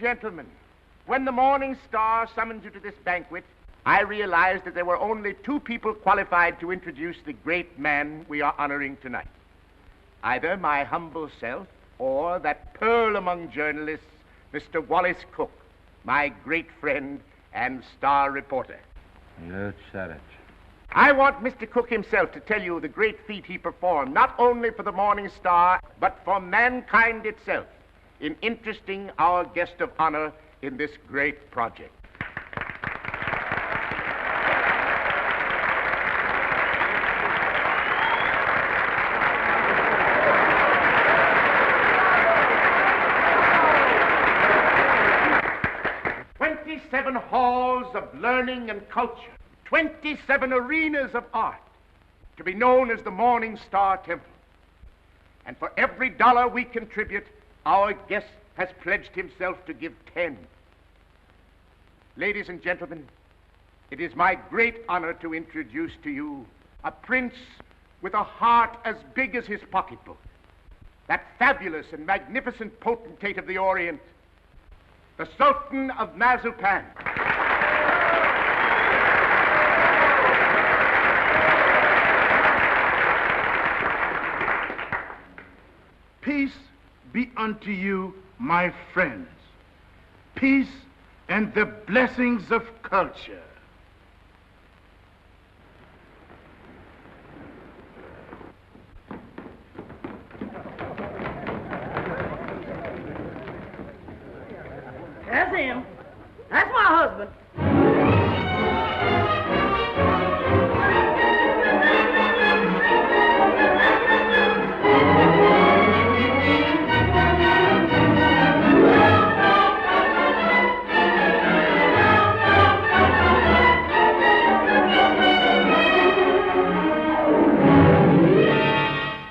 gentlemen, when the Morning Star summoned you to this banquet, I realized that there were only two people qualified to introduce the great man we are honoring tonight. Either my humble self or that pearl among journalists, Mr. Wally Cook, my great friend and star reporter. You said it. I want Mr. Cook himself to tell you the great feat he performed, not only for the Morning Star, but for mankind itself, in interesting our guest of honor in this great project. "27 halls of learning and culture, 27 arenas of art, to be known as the Morning Star Temple. And for every dollar we contribute, our guest has pledged himself to give 10. Ladies and gentlemen, it is my great honor to introduce to you a prince with a heart as big as his pocketbook, that fabulous and magnificent potentate of the Orient, the Sultan of Mazupan. Peace be unto you, my friends. Peace and the blessings of culture. That's him. That's my husband.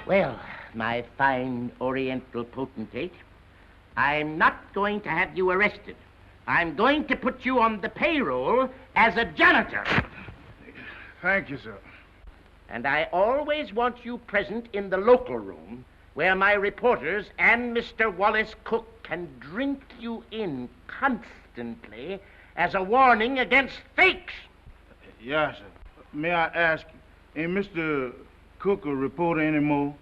Well, my fine Oriental potentate, I'm not going to have you arrested. I'm going to put you on the payroll as a janitor. Thank you, sir. And I always want you present in the local room where my reporters and Mr. Wallace Cook can drink you in constantly as a warning against fakes. Yes, sir. May I ask, ain't Mr. Cook a reporter anymore?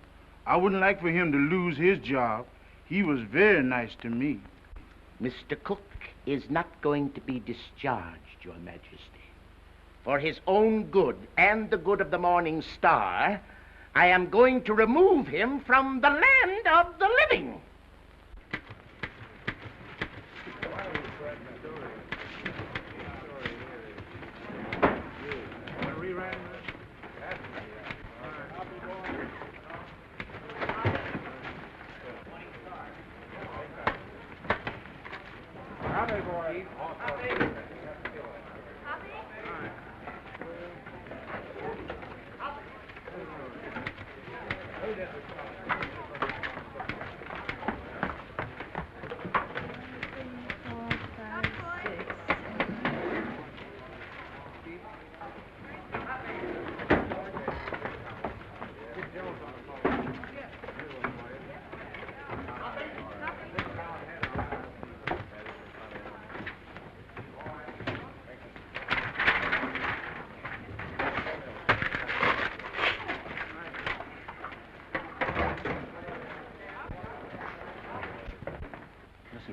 I wouldn't like for him to lose his job. He was very nice to me. Mr. Cook is not going to be discharged, Your Majesty. For his own good and the good of the Morning Star, I am going to remove him from the land of the living.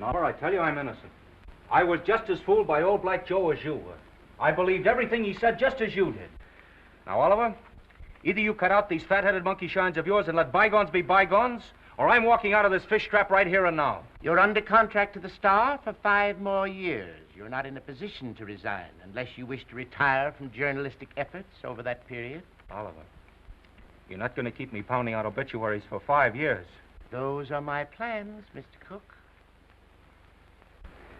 Oliver, I tell you I'm innocent. I was just as fooled by old Black Joe as you were. I believed everything he said just as you did. Now, Oliver, either you cut out these fat-headed monkey shines of yours and let bygones be bygones, or I'm walking out of this fish trap right here and now. You're under contract to the Star for 5 more years. You're not in a position to resign unless you wish to retire from journalistic efforts over that period. Oliver, you're not going to keep me pounding out obituaries for 5 years. Those are my plans, Mr. Cook.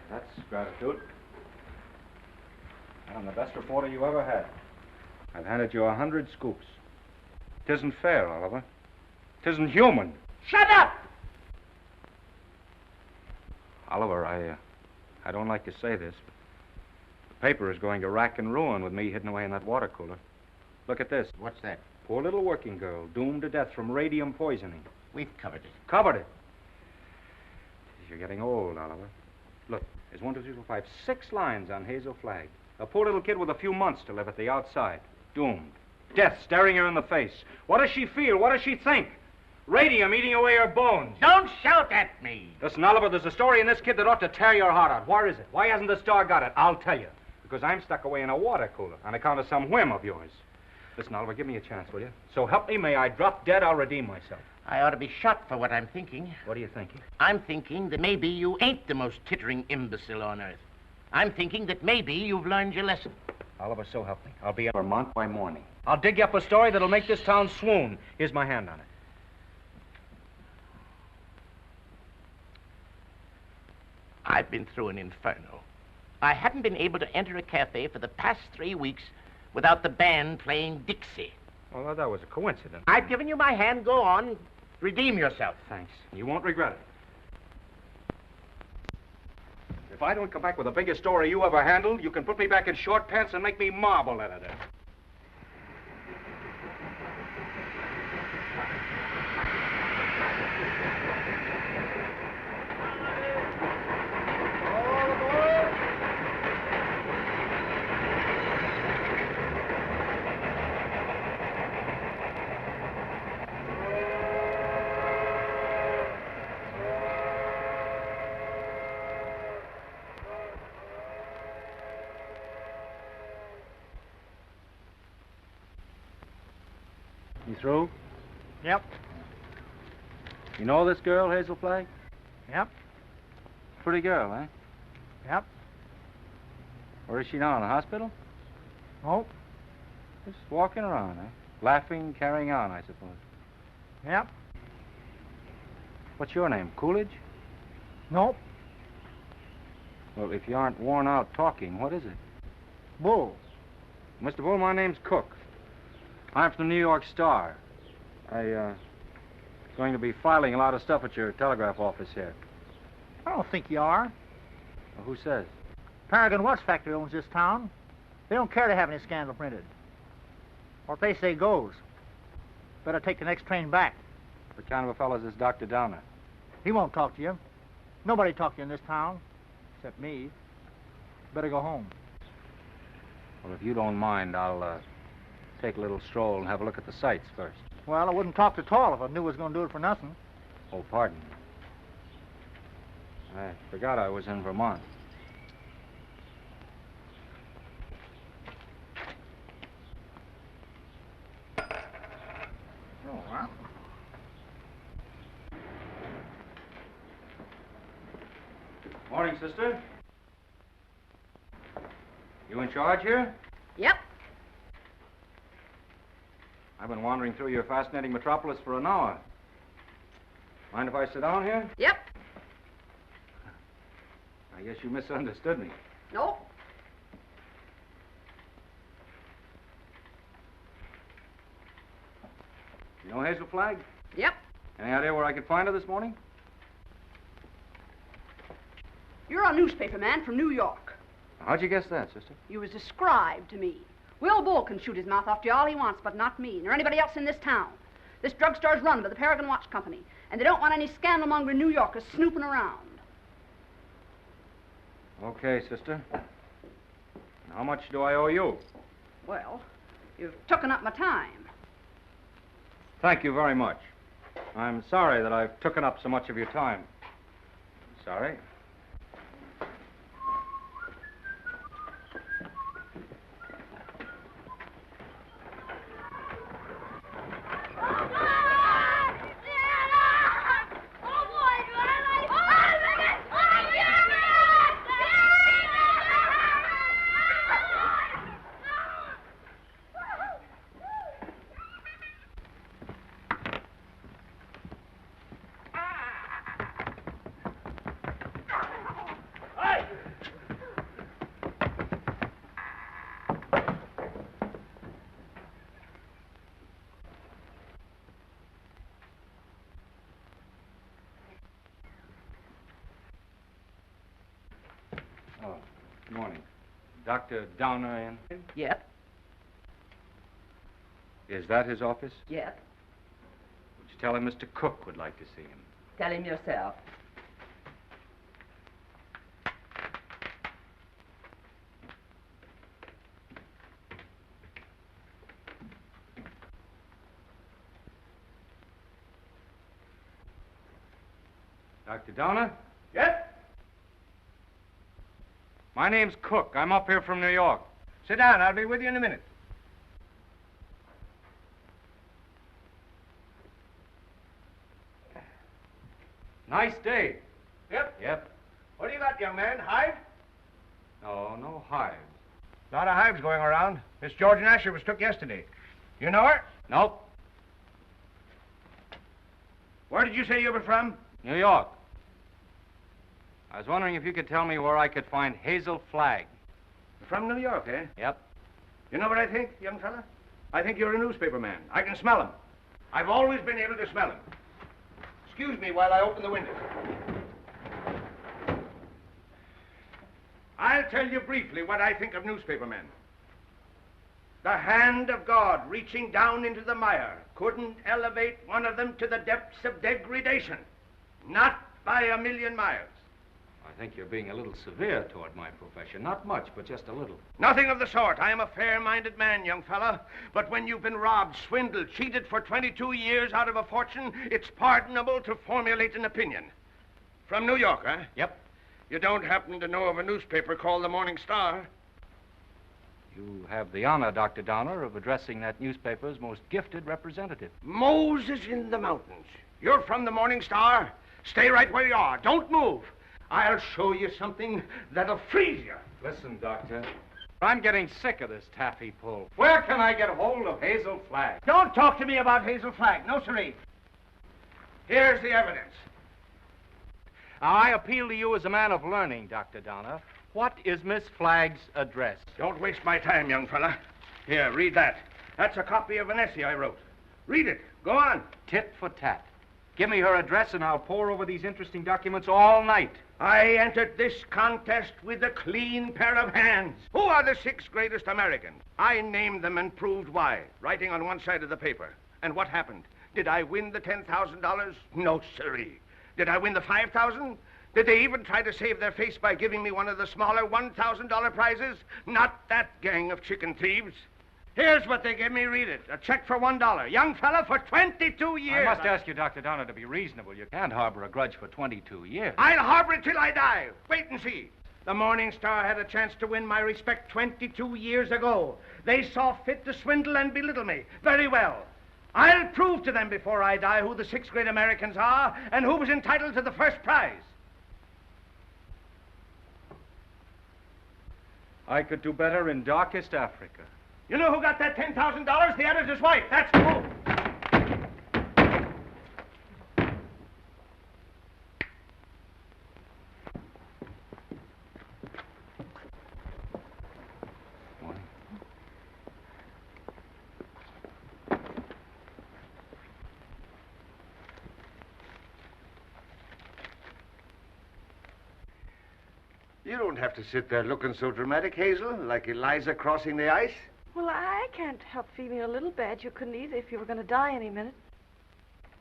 That's gratitude. I'm the best reporter you ever had. I've handed you 100 scoops. Tisn't fair, Oliver. Tisn't human. Shut up! Oliver, I don't like to say this, but the paper is going to rack and ruin with me hidden away in that water cooler. Look at this. What's that? Poor little working girl, doomed to death from radium poisoning. We've covered it. Covered it. You're getting old, Oliver. Look, there's 1, 2, 3, 4, 5, 6 lines on Hazel Flagg. A poor little kid with a few months to live at the outside. Doomed. Death staring her in the face. What does she feel? What does she think? Radium eating away her bones. Don't shout at me. Listen, Oliver, there's a story in this kid that ought to tear your heart out. Where is it? Why hasn't the Star got it? I'll tell you. Because I'm stuck away in a water cooler on account of some whim of yours. Listen, Oliver, give me a chance, will you? So help me, may I drop dead, I'll redeem myself. I ought to be shot for what I'm thinking. What are you thinking? I'm thinking that maybe you ain't the most tittering imbecile on earth. I'm thinking that maybe you've learned your lesson. Oliver, so help me. I'll be in Vermont by morning. I'll dig you up a story that'll make this town swoon. Here's my hand on it. I've been through an inferno. I haven't been able to enter a cafe for the past 3 weeks without the band playing Dixie. Well, that was a coincidence. I've given you my hand. Go on. Redeem yourself. Thanks. You won't regret it. If I don't come back with the biggest story you ever handled, you can put me back in short pants and make me marble editor. You through? Yep. You know this girl, Hazel Flagg? Yep. Pretty girl, eh? Yep. Where is she now, in the hospital? Nope. Just walking around, eh? Laughing, carrying on, I suppose. Yep. What's your name, Coolidge? Nope. Well, if you aren't worn out talking, what is it? Bull. Mr. Bull, my name's Cook. I'm from the New York Star. Going to be filing a lot of stuff at your telegraph office here. I don't think you are. Well, who says? Paragon Watch Factory owns this town. They don't care to have any scandal printed. What they say goes. Better take the next train back. What kind of a fellow is this Dr. Downer? He won't talk to you. Nobody talk to you in this town, except me. Better go home. Well, if you don't mind, I'll take a little stroll and have a look at the sights first. Well, I wouldn't talk at all if I knew I was going to do it for nothing. Oh, pardon. I forgot I was in Vermont. Oh, well. Morning, sister. You in charge here? Yep. I've been wandering through your fascinating metropolis for an hour. Mind if I sit down here? Yep. I guess you misunderstood me. Nope. You know Hazel Flagg? Yep. Any idea where I could find her this morning? You're a newspaper man from New York. How'd you guess that, sister? You was described to me. Will Bull can shoot his mouth off to you all he wants, but not me, nor anybody else in this town. This drugstore's run by the Paragon Watch Company, and they don't want any scandal-mongering New Yorkers snooping around. Okay, sister. And how much do I owe you? Well, you've taken up my time. Thank you very much. I'm sorry that I've taken up so much of your time. Sorry. Oh, good morning. Dr. Downer in? Yep. Is that his office? Yep. Would you tell him Mr. Cook would like to see him? Tell him yourself. Dr. Donner? Yes? My name's Cook. I'm up here from New York. Sit down. I'll be with you in a minute. Nice day. Yep. Yep. What do you got, young man? Hive? No hives. A lot of hives going around. Miss George Asher was took yesterday. You know her? Nope. Where did you say you were from? New York. I was wondering if you could tell me where I could find Hazel Flagg. From New York, eh? Yep. You know what I think, young fella? I think you're a newspaper man. I can smell him. I've always been able to smell him. Excuse me while I open the window. I'll tell you briefly what I think of newspaper men. The hand of God reaching down into the mire couldn't elevate one of them to the depths of degradation. Not by a million miles. I think you're being a little severe toward my profession. Not much, but just a little. Nothing of the sort. I am a fair-minded man, young fella. But when you've been robbed, swindled, cheated for 22 years out of a fortune, it's pardonable to formulate an opinion. From New York, eh? Yep. You don't happen to know of a newspaper called the Morning Star? You have the honor, Dr. Donner, of addressing that newspaper's most gifted representative. Moses in the mountains. You're from the Morning Star? Stay right where you are. Don't move. I'll show you something that'll freeze you. Listen, Doctor. I'm getting sick of this taffy pull. Where can I get hold of Hazel Flagg? Don't talk to me about Hazel Flagg. No, sirree. Here's the evidence. Now, I appeal to you as a man of learning, Dr. Donner. What is Miss Flagg's address? Don't waste my time, young fella. Here, read that. That's a copy of an essay I wrote. Read it. Go on. Tit for tat. Give me her address and I'll pore over these interesting documents all night. I entered this contest with a clean pair of hands. Who are the 6 greatest Americans? I named them and proved why, writing on one side of the paper. And what happened? Did I win the $10,000? No, sirree. Did I win the $5,000? Did they even try to save their face by giving me one of the smaller $1,000 prizes? Not that gang of chicken thieves. Here's what they gave me. Read it. A check for $1. Young fella, for 22 years. I must ask you, Dr. Donner, to be reasonable. You can't harbor a grudge for 22 years. I'll harbor it till I die. Wait and see. The Morning Star had a chance to win my respect 22 years ago. They saw fit to swindle and belittle me. Very well. I'll prove to them before I die who the 6 great Americans are and who was entitled to the first prize. I could do better in darkest Africa. You know who got that $10,000? The editor's wife. That's who. You don't have to sit there looking so dramatic, Hazel, like Eliza crossing the ice. Well, I can't help feeling a little bad. You couldn't either if you were going to die any minute.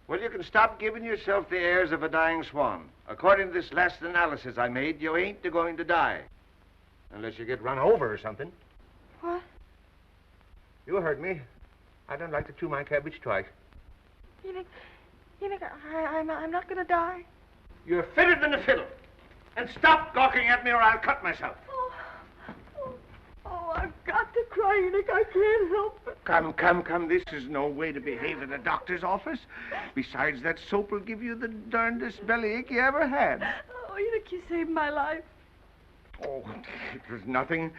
Well, you can stop giving yourself the airs of a dying swan. According to this last analysis I made, you ain't going to die. Unless you get run over or something. What? You heard me. I don't like to chew my cabbage twice. You think I'm not going to die? You're fitter than a fiddle. And stop gawking at me or I'll cut myself. Oh, I've got to cry, Enoch. I can't help it. Come. This is no way to behave at a doctor's office. Besides, that soap will give you the darndest bellyache you ever had. Oh, Enoch, you saved my life. Oh, it was nothing.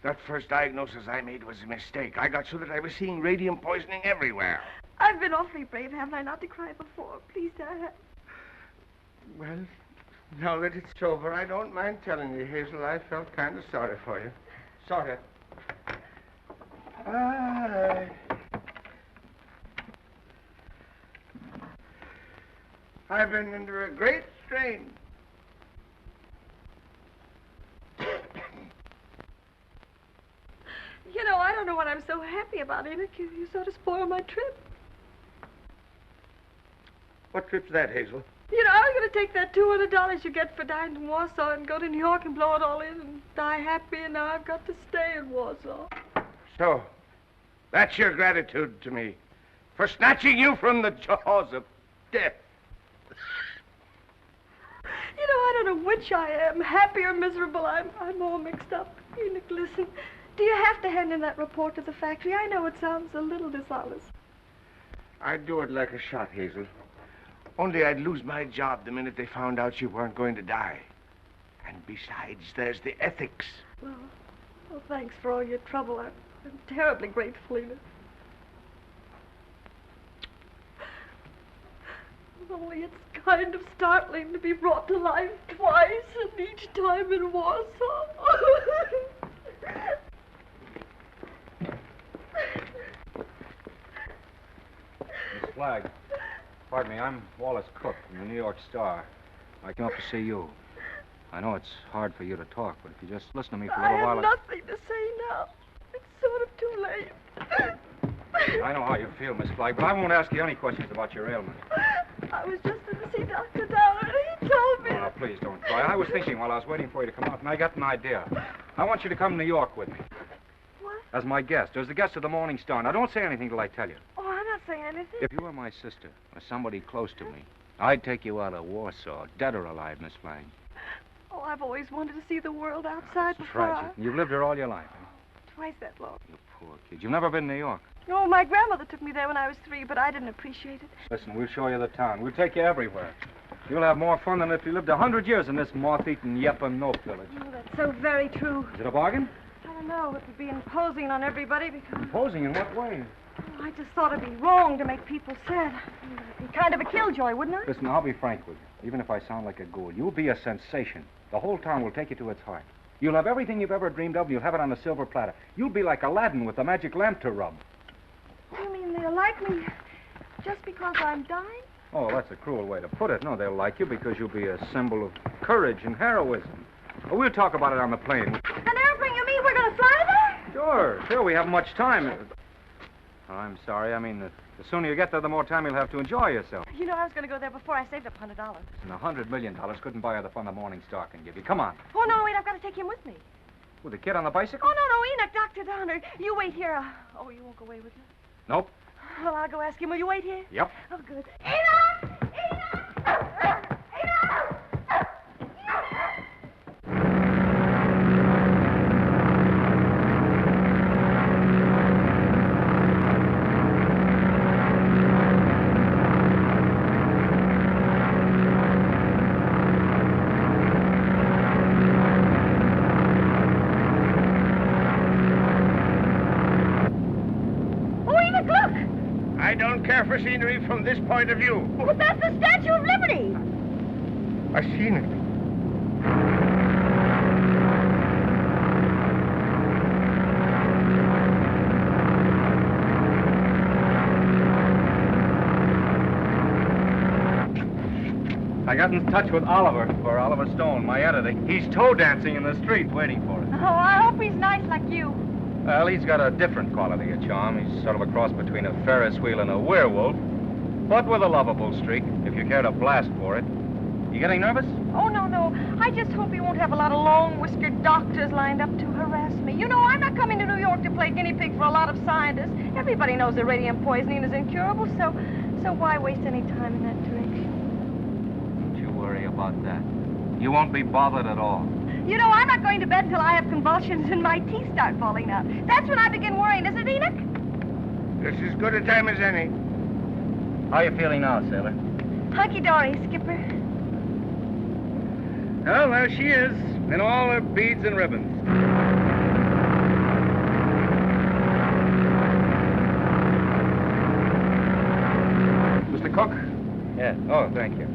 That first diagnosis I made was a mistake. I got so that I was seeing radium poisoning everywhere. I've been awfully brave, haven't I, not to cry before? Please, Dad. Well, now that it's over, I don't mind telling you, Hazel, I felt kind of sorry for you. Sort of. I've been under a great strain. You know, I don't know what I'm so happy about, Enoch. You sort of spoiled my trip. What trip's that, Hazel? You know, I was going to take that $200 you get for dying in Warsaw and go to New York and blow it all in and die happy, and now I've got to stay in Warsaw. So, that's your gratitude to me for snatching you from the jaws of death. I don't know which I am, happy or miserable. I'm all mixed up. Enoch, listen. Do you have to hand in that report to the factory? I know it sounds a little dishonest. I'd do it like a shot, Hazel. Only I'd lose my job the minute they found out you weren't going to die. And besides, there's the ethics. Well, thanks for all your trouble. I'm terribly grateful, Enoch. Only it's kind of startling to be brought to life twice, and each time in Warsaw. Miss Flagg, pardon me, I'm Wally Cook from the New York Star. I came up to see you. I know it's hard for you to talk, but if you just listen to me for a little while... I have nothing to say now. It's sort of too late. I know how you feel, Miss Flagg, but I won't ask you any questions about your ailment. I was just in to see Dr. Downer, and he told me... Oh, now, please don't cry. I was thinking while I was waiting for you to come out, and I got an idea. I want you to come to New York with me. What? As my guest, as the guest of the Morning Star. Now, don't say anything till I tell you. Oh, I'm not saying anything. If you were my sister, or somebody close to me, I'd take you out of Warsaw, dead or alive, Miss Flagg. Oh, I've always wanted to see the world outside It's before tragic. You've lived here all your life. Twice that long. You poor kid. You've never been to New York. Oh, my grandmother took me there when I was 3, but I didn't appreciate it. Listen, we'll show you the town. We'll take you everywhere. You'll have more fun than if you lived 100 years in this moth-eaten Yep-and-Nope village. Oh, that's so very true. Is it a bargain? I don't know. It would be imposing on everybody because... Imposing in what way? Oh, I just thought it'd be wrong to make people sad. It'd be kind of a killjoy, wouldn't it? Listen, I'll be frank with you. Even if I sound like a ghoul, you'll be a sensation. The whole town will take you to its heart. You'll have everything you've ever dreamed of, and you'll have it on a silver platter. You'll be like Aladdin with the magic lamp to rub. You mean they'll like me just because I'm dying? Oh, that's a cruel way to put it. No, they'll like you because you'll be a symbol of courage and heroism. Oh, we'll talk about it on the plane. An airplane, you mean we're going to fly there? Sure, we haven't much time. Oh, I'm sorry. I mean, the sooner you get there, the more time you'll have to enjoy yourself. You know, I was going to go there before I saved up $100. And $100 million couldn't buy her the fun the Morning Star can give you. Come on. Oh, no, wait, I've got to take him with me. With the kid on the bicycle? Oh, no, Enoch, Dr. Downer. You wait here. Oh, you won't go away with you? Nope. Well, I'll go ask him. Will you wait here? Yep. Oh, good. Enoch! Enoch! Enoch! I don't care for scenery from this point of view. But that's the Statue of Liberty. I've seen it. I got in touch with Oliver Stone, my editor. He's toe dancing in the street waiting for us. Oh, I hope he's nice like you. Well, he's got a different quality of charm. He's sort of a cross between a Ferris wheel and a werewolf, but with a lovable streak, if you care to blast for it. You getting nervous? Oh, no. I just hope he won't have a lot of long-whiskered doctors lined up to harass me. You know, I'm not coming to New York to play guinea pig for a lot of scientists. Everybody knows that radium poisoning is incurable, so why waste any time in that direction? Don't you worry about that. You won't be bothered at all. You know, I'm not going to bed till I have convulsions and my teeth start falling out. That's when I begin worrying, isn't it, Enoch? This is as good a time as any. How are you feeling now, sailor? Hunky-dory, Skipper. Well, there she is, in all her beads and ribbons. Mr. Cook? Yeah. Oh, thank you.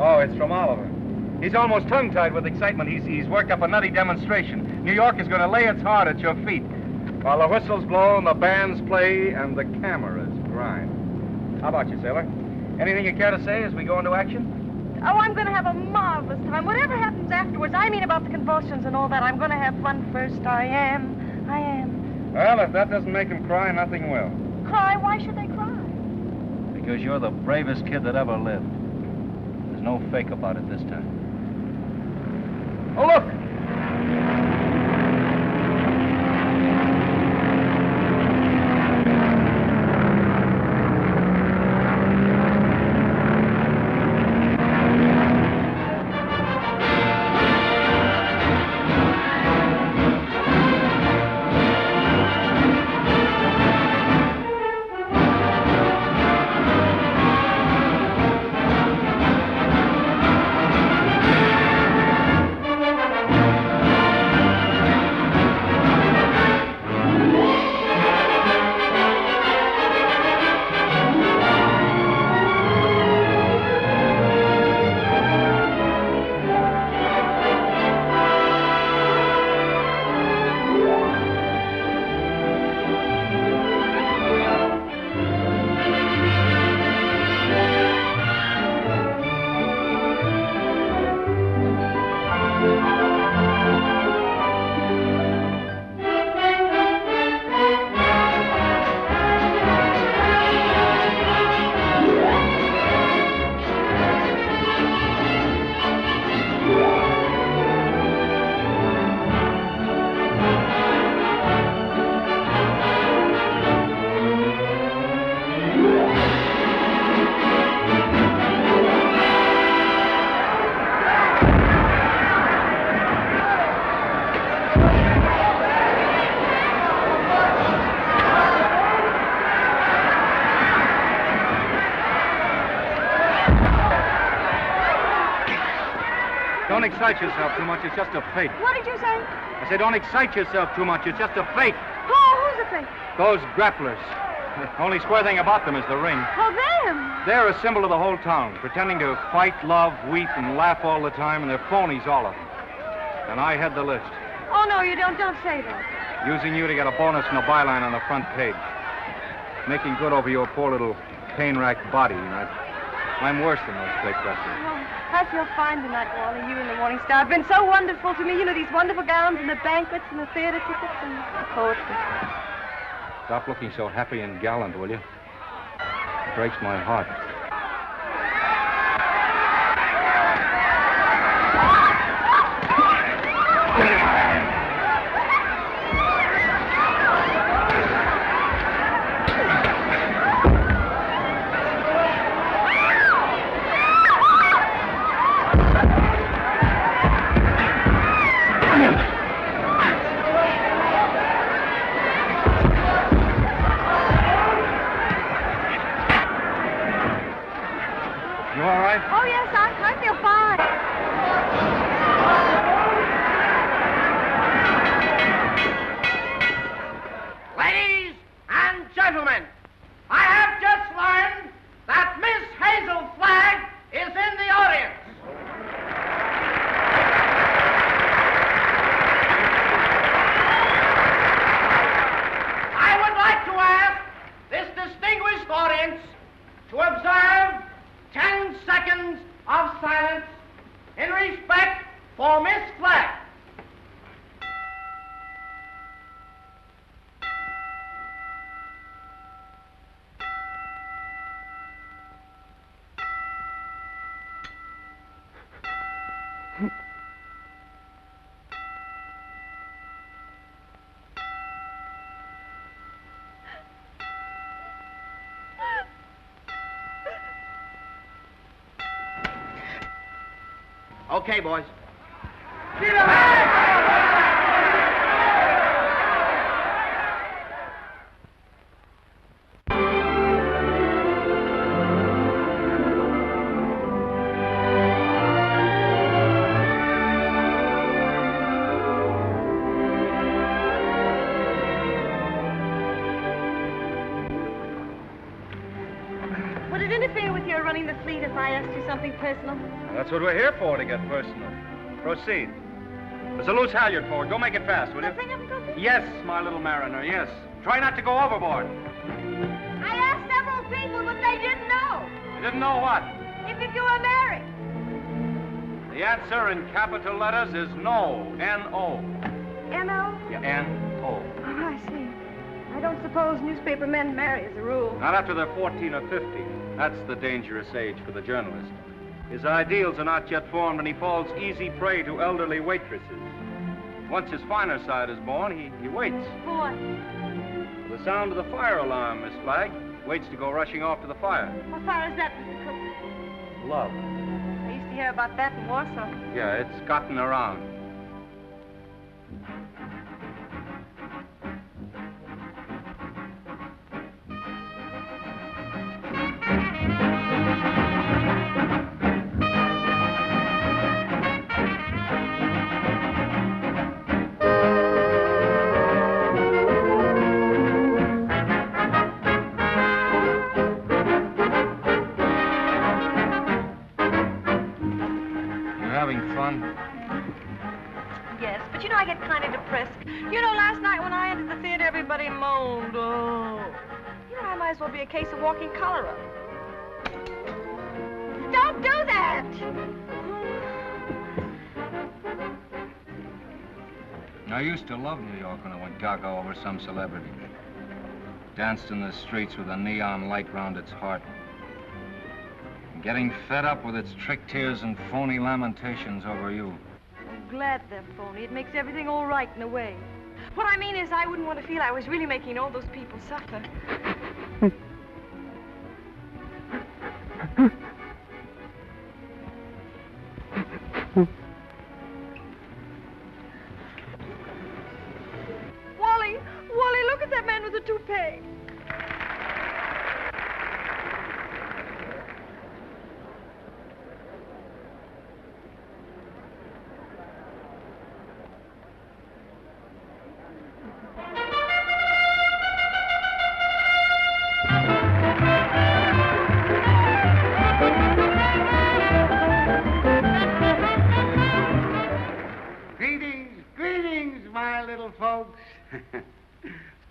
Oh, it's from Oliver. He's almost tongue-tied with excitement. He's worked up a nutty demonstration. New York is going to lay its heart at your feet while the whistles blow and the bands play and the cameras grind. How about you, sailor? Anything you care to say as we go into action? Oh, I'm going to have a marvelous time. Whatever happens afterwards, I mean about the convulsions and all that, I'm going to have fun first. I am. Well, if that doesn't make them cry, nothing will. Cry? Why should they cry? Because you're the bravest kid that ever lived. There's no fake about it this time. Oh, look! excite yourself too much. It's just a fake. What did you say? I said, don't excite yourself too much. It's just a fake. Who's the fake? Those grapplers. The only square thing about them is the ring. Oh, them. They're a symbol of the whole town, pretending to fight, love, weep, and laugh all the time, and they're phonies, all of them. And I head the list. Oh, no, you don't. Don't say that. Using you to get a bonus and a byline on the front page. Making good over your poor little pain-racked body. I'm worse than those fake wrestlers. Oh, I feel fine tonight, Wally. You and the Morning Star have been so wonderful to me. You know, these wonderful gowns and the banquets and the theater tickets and the poetry. Stop looking so happy and gallant, will you? It breaks my heart. Oh, yes, I feel fine. Ladies and gentlemen, I have just learned that Miss Hazel Flagg is in the audience. I would like to ask this distinguished audience to observe 10 seconds of silence in respect for Miss Flagg. Okay, boys. Get Would it interfere with your running the fleet if I asked you something personal? That's what we're here for, to get personal. Proceed. There's a loose halyard forward. Go make it fast, will you? Nothing of it? Yes, my little mariner, yes. Try not to go overboard. I asked several people, but they didn't know. You didn't know what? If you were married. The answer in capital letters is no. N-O. N-O? Yeah, N-O. Oh, I see. I don't suppose newspaper men marry as a rule. Not after they're 14 or 15. That's the dangerous age for the journalist. His ideals are not yet formed, and he falls easy prey to elderly waitresses. Once his finer side is born, he waits. For what? For the sound of the fire alarm, Miss Flagg. Waits to go rushing off to the fire. What fire is that, Mr. Cook? Love. I used to hear about that in Warsaw. Yeah, it's gotten around. Yes, but you know, I get kind of depressed. You know, last night when I entered the theater, everybody moaned. Oh. You know, I might as well be a case of walking cholera. Don't do that! I used to love New York when I went gaga over some celebrity. Danced in the streets with a neon light round its heart. Getting fed up with its trick tears and phony lamentations over you. I'm glad they're phony. It makes everything all right in a way. What I mean is I wouldn't want to feel I was really making all those people suffer. Wally, look at that man with the toupee.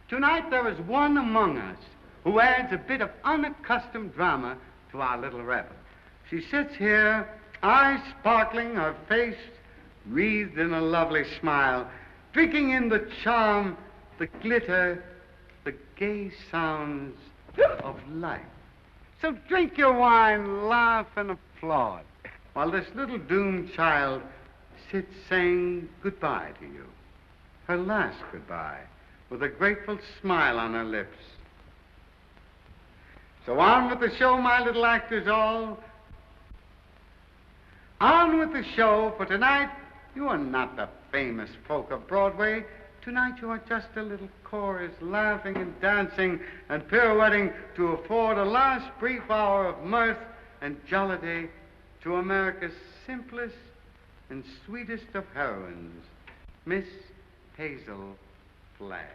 Tonight there is one among us who adds a bit of unaccustomed drama to our little revel. She sits here, eyes sparkling, her face wreathed in a lovely smile, drinking in the charm, the glitter, the gay sounds of life. So drink your wine, laugh, and applaud, while this little doomed child sits saying goodbye to you. Her last goodbye, with a grateful smile on her lips. So on with the show, my little actors all. On with the show, for tonight you are not the famous folk of Broadway. Tonight you are just a little chorus, laughing and dancing and pirouetting to afford a last brief hour of mirth and jollity to America's simplest and sweetest of heroines, Miss Hazel Flagg.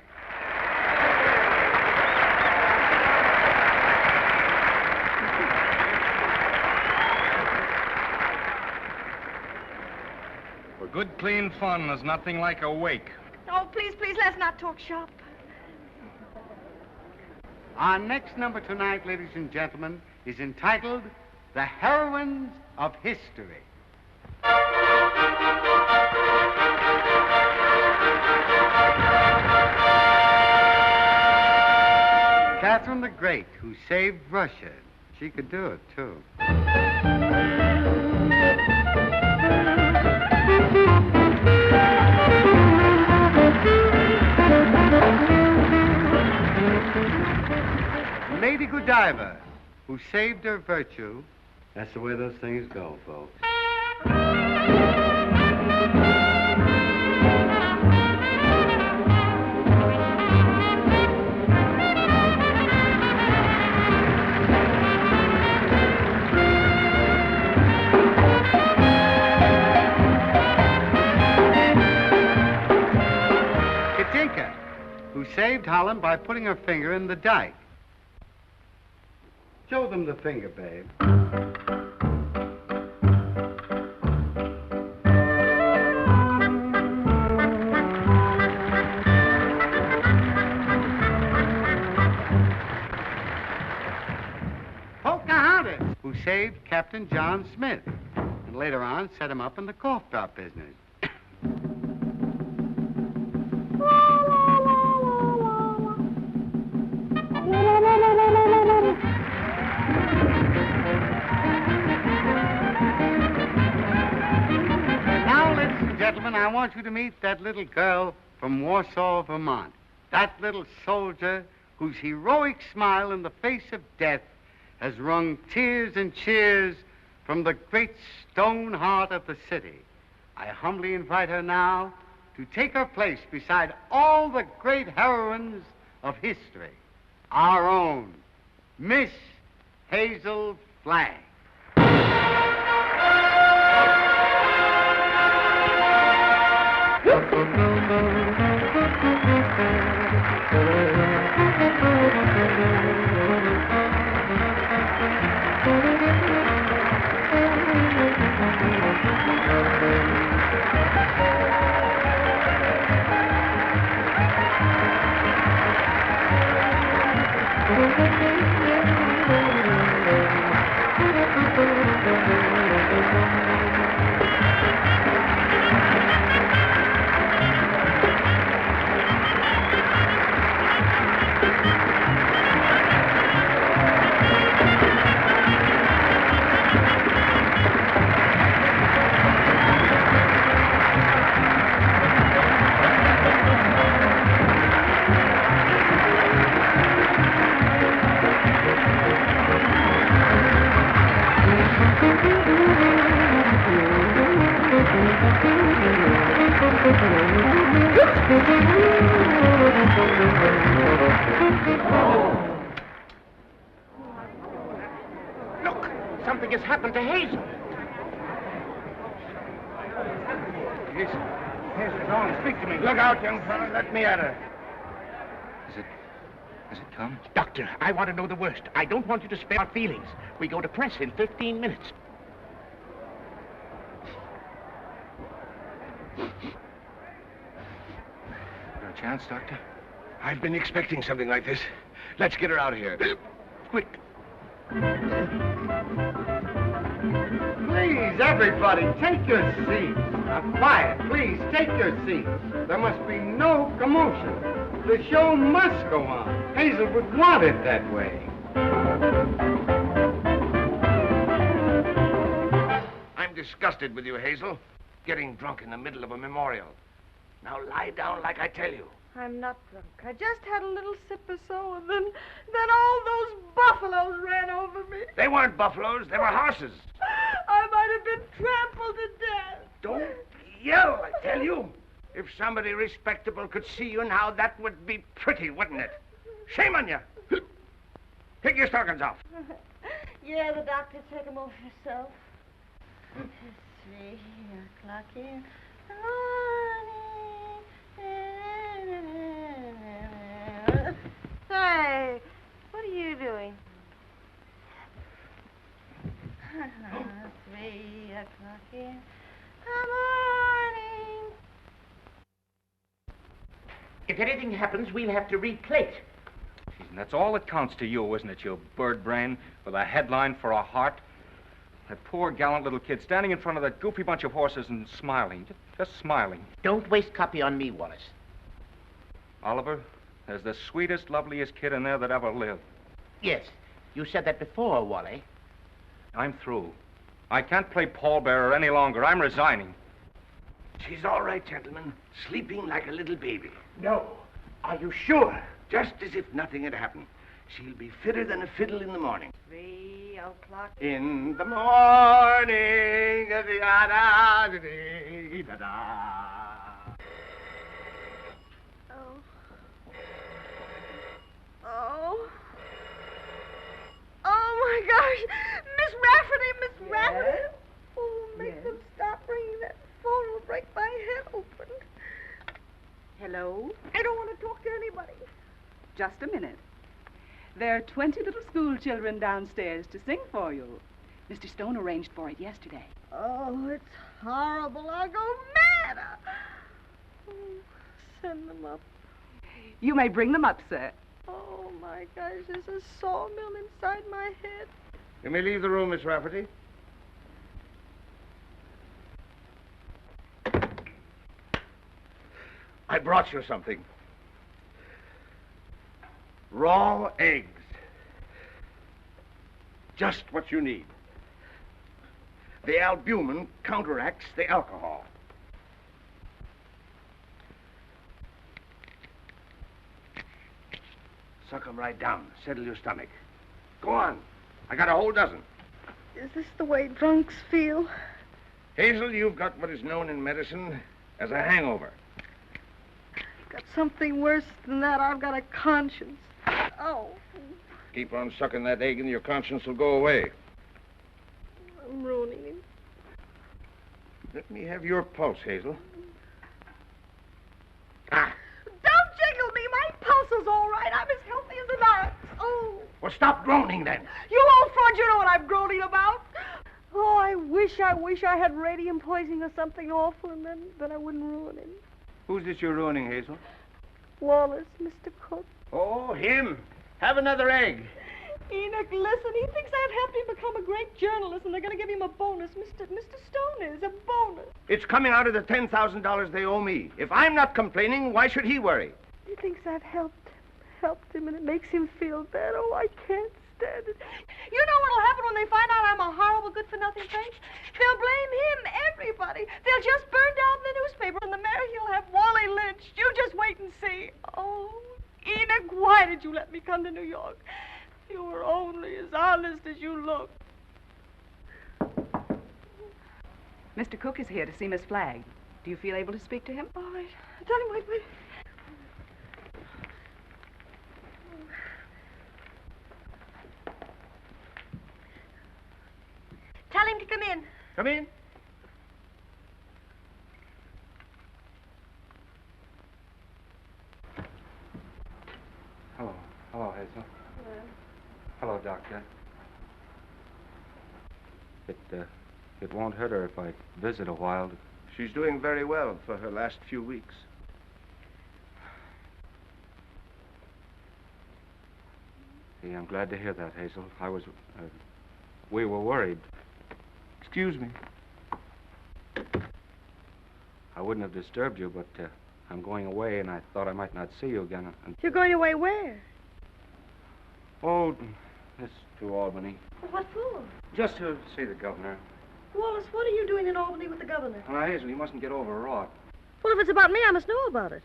For good, clean fun, there's nothing like a wake. Oh, please, please, let's not talk shop. Our next number tonight, ladies and gentlemen, is entitled The Heroines of History. Catherine the Great, who saved Russia. She could do it, too. Lady Godiva, who saved her virtue. That's the way those things go, folks. Katinka, who saved Holland by putting her finger in the dike. Show them the finger, babe. Pocahontas, who saved Captain John Smith, and later on set him up in the cough drop business. Gentlemen, I want you to meet that little girl from Warsaw, Vermont. That little soldier whose heroic smile in the face of death has wrung tears and cheers from the great stone heart of the city. I humbly invite her now to take her place beside all the great heroines of history. Our own Miss Hazel Flagg. Look, something has happened to Hazel. Hazel, go on, speak to me. Look out, young fella. Let me at her. Has it come? Doctor, I want to know the worst. I don't want you to spare our feelings. We go to press in 15 minutes. chance, Doctor? I've been expecting something like this. Let's get her out of here. Quick. Please, everybody, take your seats. Now, quiet, please, take your seats. There must be no commotion. The show must go on. Hazel would want it that way. I'm disgusted with you, Hazel. Getting drunk in the middle of a memorial. Now lie down like I tell you. I'm not drunk. I just had a little sip or so, and then all those buffaloes ran over me. They weren't buffaloes, they were horses. I might have been trampled to death. Don't yell, I tell you. If somebody respectable could see you now, that would be pretty, wouldn't it? Shame on you. Take your stockings off. Yeah, the doctor, take them off yourself. It's 3 o'clock in the morning. Hey, what are you doing? 3 o'clock in the morning. If anything happens, we'll have to replate. And that's all that counts to you, isn't it, you bird brain, with a headline for a heart? That poor, gallant little kid standing in front of that goofy bunch of horses and smiling, just smiling. Don't waste copy on me, Wallace. Oliver, there's the sweetest, loveliest kid in there that ever lived. Yes, you said that before, Wally. I'm through. I can't play pallbearer any longer. I'm resigning. She's all right, gentlemen. Sleeping like a little baby. No. Are you sure? Just as if nothing had happened. She'll be fitter than a fiddle in the morning. 3 o'clock. In the morning. Oh, my gosh. Miss Rafferty. Oh, make them stop ringing that phone. It'll break my head open. Hello? I don't want to talk to anybody. Just a minute. There are 20 little school children downstairs to sing for you. Mr. Stone arranged for it yesterday. Oh, it's horrible. I'll go mad. Oh, send them up. You may bring them up, sir. Oh, my gosh, there's a sawmill inside my head. You may leave the room, Miss Rafferty. I brought you something. Raw eggs. Just what you need. The albumin counteracts the alcohol. Suck 'em right down. Settle your stomach. Go on. I got a whole dozen. Is this the way drunks feel? Hazel, you've got what is known in medicine as a hangover. I've got something worse than that. I've got a conscience. Oh. Keep on sucking that egg and your conscience will go away. I'm ruining him. Let me have your pulse, Hazel. Don't jiggle me. My pulse is all right. I'm as healthy as an ox. Oh. Well, stop groaning then. You old fraud, you know what I'm groaning about. Oh, I wish I had radium poisoning or something awful, and then I wouldn't ruin him. Who's this you're ruining, Hazel? Wallace, Mr. Cook. Oh, him. Have another egg. Enoch, listen, he thinks I've helped him become a great journalist, and they're going to give him a bonus. Mr. Stone is a bonus. It's coming out of the $10,000 they owe me. If I'm not complaining, why should he worry? He thinks I've helped him, and it makes him feel bad. Oh, I can't stand it. You know what'll happen when they find out I'm a horrible, good-for-nothing thing? They'll blame him, everybody. They'll just burn down the newspaper, and the mayor, he'll have Wally lynched. You just wait and see. Oh, Enoch, why did you let me come to New York? You were only as honest as you look. Mr. Cook is here to see Miss Flagg. Do you feel able to speak to him? All right. Tell him, wait. Tell him to come in. Come in. Hello, Hazel. Hello, Doctor. It won't hurt her if I visit a while. She's doing very well for her last few weeks. See, I'm glad to hear that, Hazel. We were worried. Excuse me. I wouldn't have disturbed you, but I'm going away, and I thought I might not see you again. You're going away where? Oh, it's to Albany. What for? Just to see the governor. Wallace, what are you doing in Albany with the governor? Now, Hazel, you mustn't get overwrought. Well, if it's about me, I must know about it.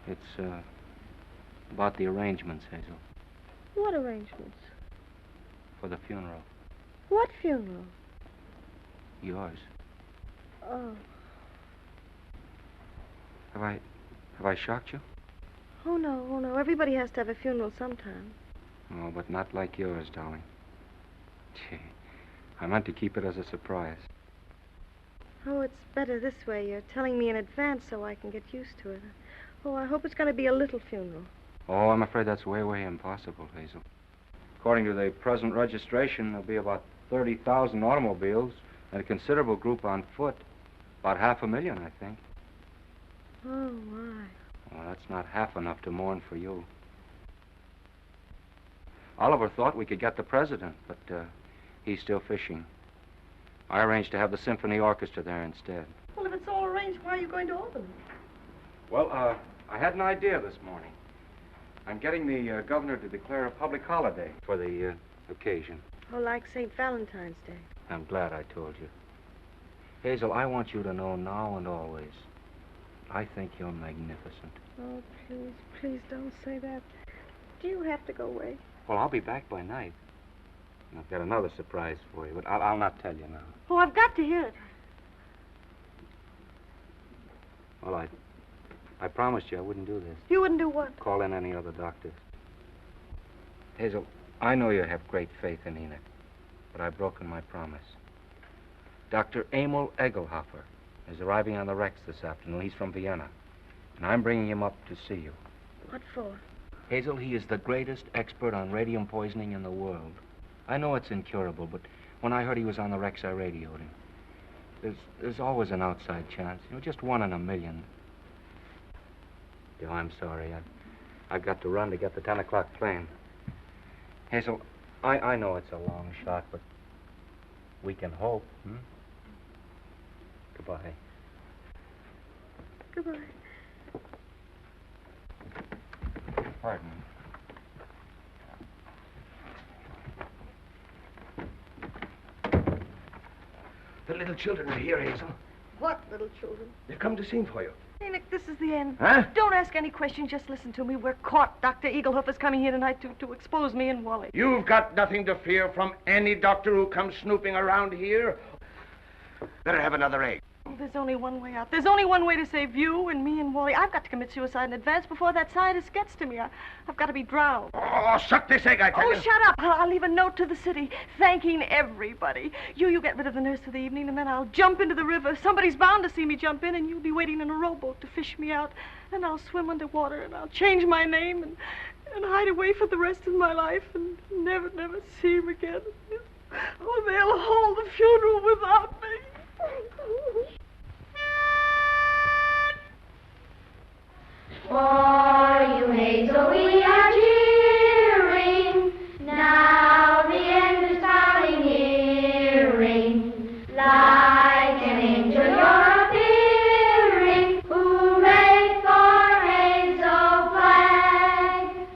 It's about the arrangements, Hazel, What arrangements? for the funeral. What funeral? Yours. Oh. Have I shocked you? Oh, no. Everybody has to have a funeral sometime. Oh, but not like yours, darling. Gee, I meant to keep it as a surprise. Oh, it's better this way. You're telling me in advance so I can get used to it. Oh, I hope it's going to be a little funeral. Oh, I'm afraid that's way, way impossible, Hazel. According to the present registration, there'll be about 30,000 automobiles and a considerable group on foot. About 500,000, I think. Oh, my. Well, that's not half enough to mourn for you. Oliver thought we could get the president, but he's still fishing. I arranged to have the symphony orchestra there instead. Well, if it's all arranged, why are you going to Albany? Well, I had an idea this morning. I'm getting the governor to declare a public holiday for the occasion. Oh, like St. Valentine's Day. I'm glad I told you. Hazel, I want you to know now and always, I think you're magnificent. Oh, please don't say that. Do you have to go away? Well, I'll be back by night. I've got another surprise for you, but I'll not tell you now. Oh, I've got to hear it. Well, I promised you I wouldn't do this. You wouldn't do what? Call in any other doctors. Hazel, I know you have great faith in Enoch, but I've broken my promise. Dr. Emil Egelhofer is arriving on the Rex this afternoon. He's from Vienna, and I'm bringing him up to see you. What for? Hazel, he is the greatest expert on radium poisoning in the world. I know it's incurable, but when I heard he was on the Rex, I radioed him. There's always an outside chance, just 1 in a million. Oh, I'm sorry. I've got to run to get the 10 o'clock plane. Hazel, I know it's a long shot, but we can hope, Goodbye. Goodbye. Pardon. The little children are here, Hazel. What little children? They've come to sing for you. Enoch, this is the end. Huh? Don't ask any questions. Just listen to me. We're caught. Dr. Egelhofer's coming here tonight to expose me and Wally. You've got nothing to fear from any doctor who comes snooping around here. Better have another egg. Oh, there's only one way out. There's only one way to save you and me and Wally. I've got to commit suicide in advance before that scientist gets to me. I've got to be drowned. Oh, suck this egg, I tell Oh, you. shut up. I'll leave a note to the city thanking everybody. You get rid of the nurse for the evening, and then I'll jump into the river. Somebody's bound to see me jump in, and you'll be waiting in a rowboat to fish me out. And I'll swim underwater, and I'll change my name and hide away for the rest of my life and never see him again. Oh, they'll hold the funeral without me. For you, Hazel, we are cheering. Now the end is drawing nearing. Like an angel you're appearing. Hooray for Hazel Flagg.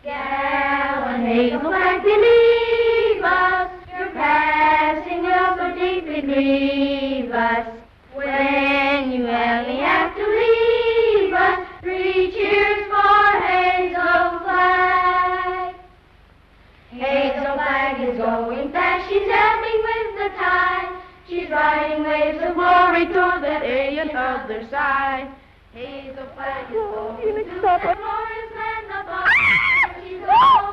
Gallant Hazel Flagg, believe us. Your passing will so deeply grieve us. When you only have to leave us, 3 cheers for Hazel Flagg. Hazel Flagg is going fast, she's ebbing with the tide. She's riding waves of glory toward that alien other side. Hazel Flagg is going to that glorious land above. She's going.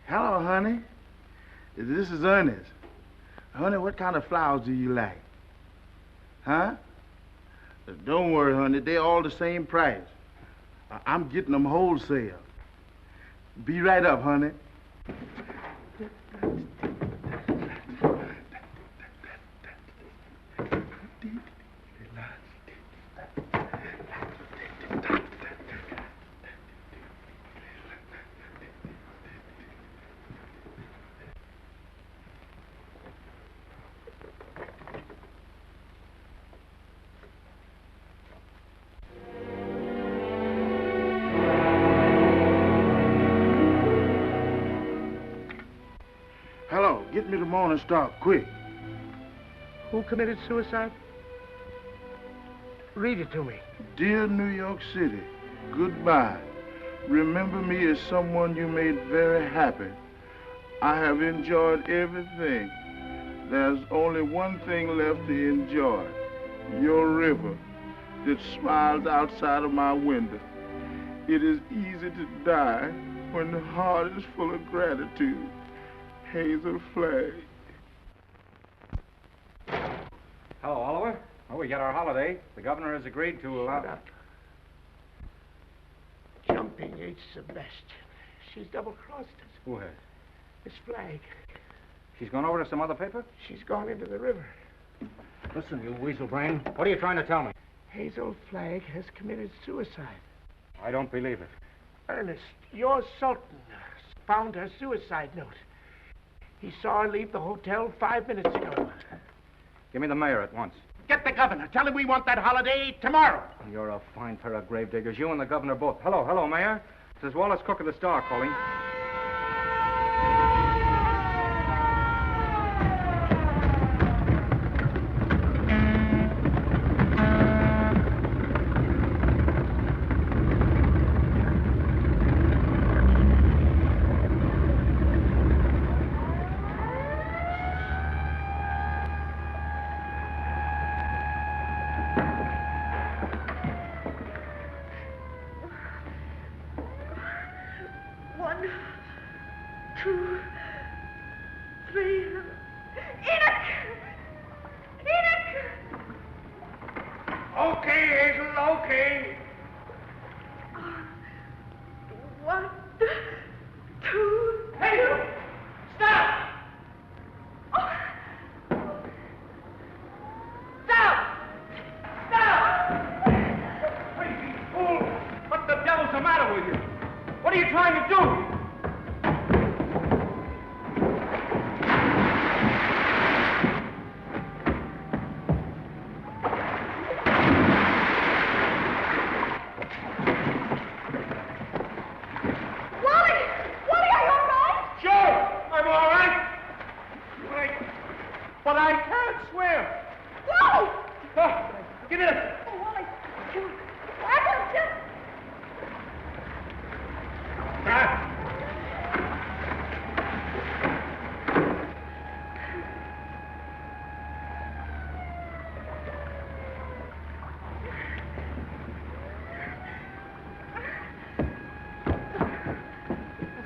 Hello, honey. This is Ernest. Honey, what kind of flowers do you like? Huh? Don't worry, honey. They're all the same price. I'm getting them wholesale. Be right up, honey. Hello, get me the Morning Star, quick. Who committed suicide? Read it to me. Dear New York City, goodbye. Remember me as someone you made very happy. I have enjoyed everything. There's only one thing left to enjoy. Your river that smiles outside of my window. It is easy to die when the heart is full of gratitude. Hazel Flagg. Hello, Oliver. Well, we get our holiday. The governor has agreed to allow... Shut up. Jumping H. Sebastian. She's double-crossed us. Who has? Miss Flagg. She's gone over to some other paper? She's gone into the river. Listen, you weasel brain. What are you trying to tell me? Hazel Flagg has committed suicide. I don't believe it. Ernest, your Sultan found her suicide note. He saw her leave the hotel 5 minutes ago. Give me the mayor at once. Get the governor. Tell him we want that holiday tomorrow. You're a fine pair of gravediggers. You and the governor both. Hello, Mayor. This is Wallace Cook of the Star calling.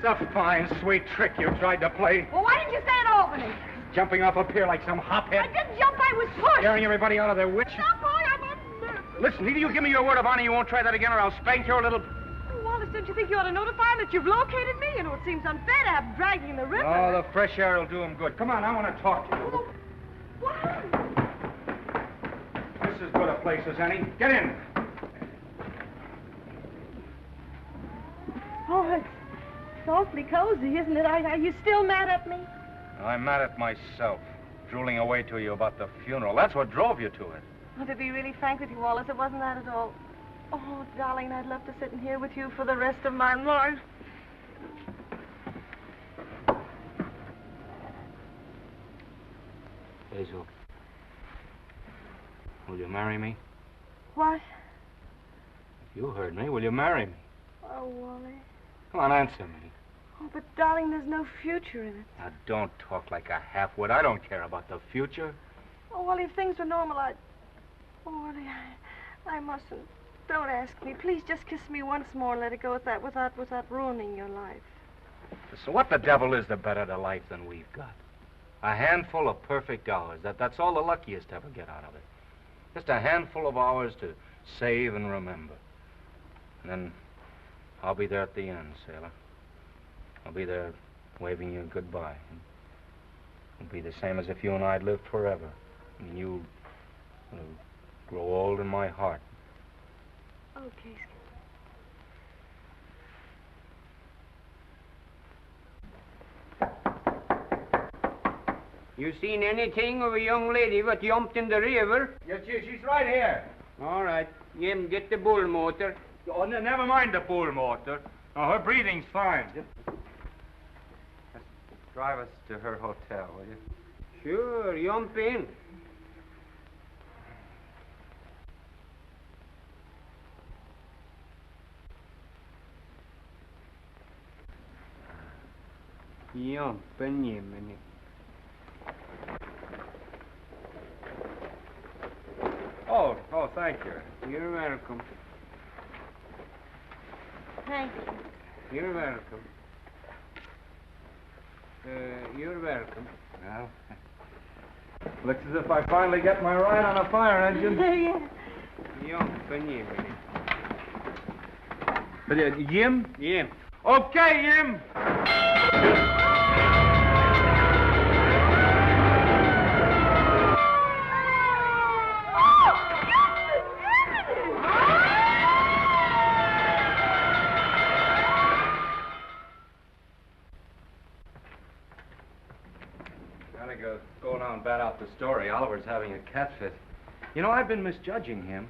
It's a fine, sweet trick you tried to play. Well, why didn't you say it, Albany? Jumping off a pier like some hophead. I didn't jump, I was pushed. Scaring everybody out of their wits. Stop, boy, I'm unnerved. Listen, either you give me your word of honor you won't try that again, or I'll spank your little... Oh, Wallace, don't you think you ought to notify him that you've located me? You know, it seems unfair to have him dragging in the river. Oh, the fresh air will do him good. Come on, I want to talk to you. Oh, what? This is as good a place as any. Get in. Oh, it's awfully cozy, isn't it? Are you still mad at me? I'm mad at myself, drooling away to you about the funeral. That's what drove you to it. Oh, to be really frank with you, Wallace, it wasn't that at all. Oh, darling, I'd love to sit in here with you for the rest of my life. Hazel, will you marry me? What? You heard me. Will you marry me? Oh, Wally. Come on, answer me. Oh, but darling, there's no future in it. Now, don't talk like a half-wit. I don't care about the future. Oh, Wally, if things were normal, I'd... Oh, Wally, I mustn't. Don't ask me. Please just kiss me once more and let it go at that without ruining your life. So what the devil is the better to life than we've got? A handful of perfect hours. That's all the luckiest ever get out of it. Just a handful of hours to save and remember. And then I'll be there at the end, sailor. I'll be there waving you goodbye. It'll be the same as if you and I'd lived forever. And you'll grow old in my heart. Okay. You seen anything of a young lady what jumped in the river? Yes, she's right here. All right. Jim, get the bull motor. Oh, never mind the bull motor. Oh, her breathing's fine. Just drive us to her hotel, will you? Sure, jump in. Jump in, Jiminy. Oh, thank you. You're welcome. Thank you. You're welcome. You're welcome. Well, looks as if I finally get my ride on a fire engine. Yeah. Jump in, Jiminy. Jim? Jim. Okay, Jim. Go now and bat out the story. Oliver's having a cat fit. You know, I've been misjudging him.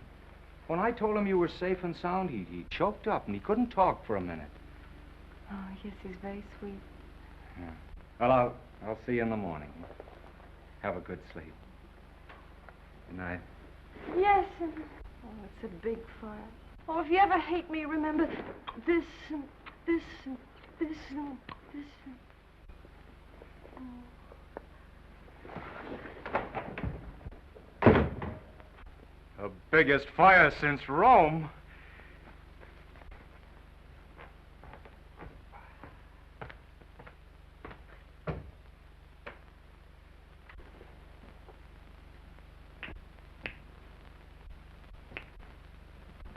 When I told him you were safe and sound, he choked up and he couldn't talk for a minute. Oh, yes, he's very sweet. Yeah. Well, I'll see you in the morning. Have a good sleep. Good night. Yes. Oh, it's a big fire. Oh, if you ever hate me, remember this and this and this and this and... Oh. The biggest fire since Rome.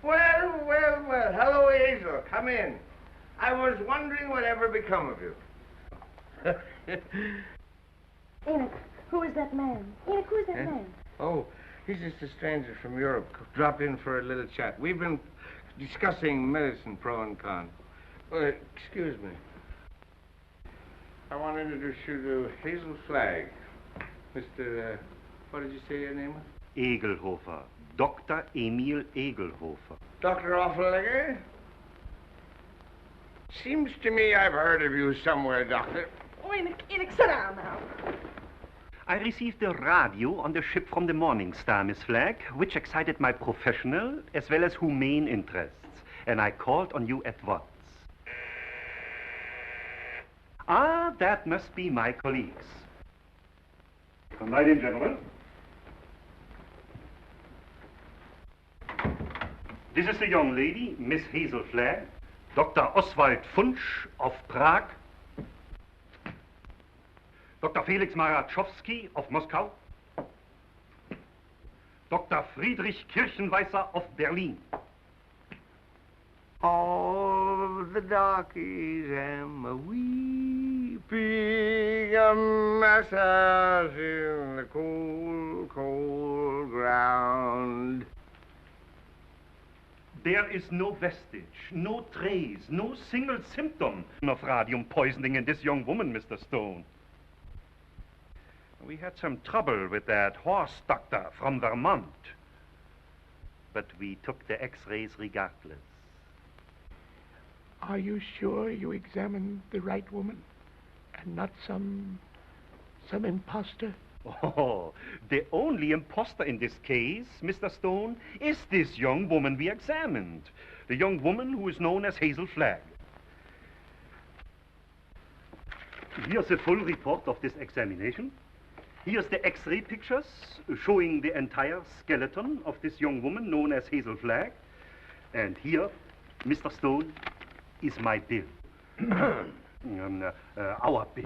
Well. Hello, Hazel. Come in. I was wondering whatever become of you. Enoch, who is that man? Enoch, who is that man? Oh, he's just a stranger from Europe. Drop in for a little chat. We've been discussing medicine, pro and con. Excuse me. I want to introduce you to Hazel Flagg. Mr. What did you say your name was? Egelhofer. Dr. Emil Egelhofer. Dr. Offelegger? Seems to me I've heard of you somewhere, Doctor. Oh, Enoch, sit down now. I received a radio on the ship from the Morning Star, Miss Flagg, which excited my professional as well as humane interests, and I called on you at once. Ah, that must be my colleagues. Come right in, gentlemen. This is the young lady, Miss Hazel Flagg, Dr. Oswald Funsch of Prague, Dr. Felix Marachowski of Moscow, Dr. Friedrich Kirchenweißer of Berlin. All the darkies am a weeping, a massage in the cold, cold ground. There is no vestige, no trace, no single symptom of radium poisoning in this young woman, Mr. Stone. We had some trouble with that horse doctor from Vermont, but we took the x-rays regardless. Are you sure you examined the right woman and not some imposter? Oh, the only imposter in this case, Mr. Stone, is this young woman we examined. The young woman who is known as Hazel Flagg. Here's a full report of this examination. Here's the x-ray pictures showing the entire skeleton of this young woman known as Hazel Flagg. And here, Mr. Stone, is my bill. our bill.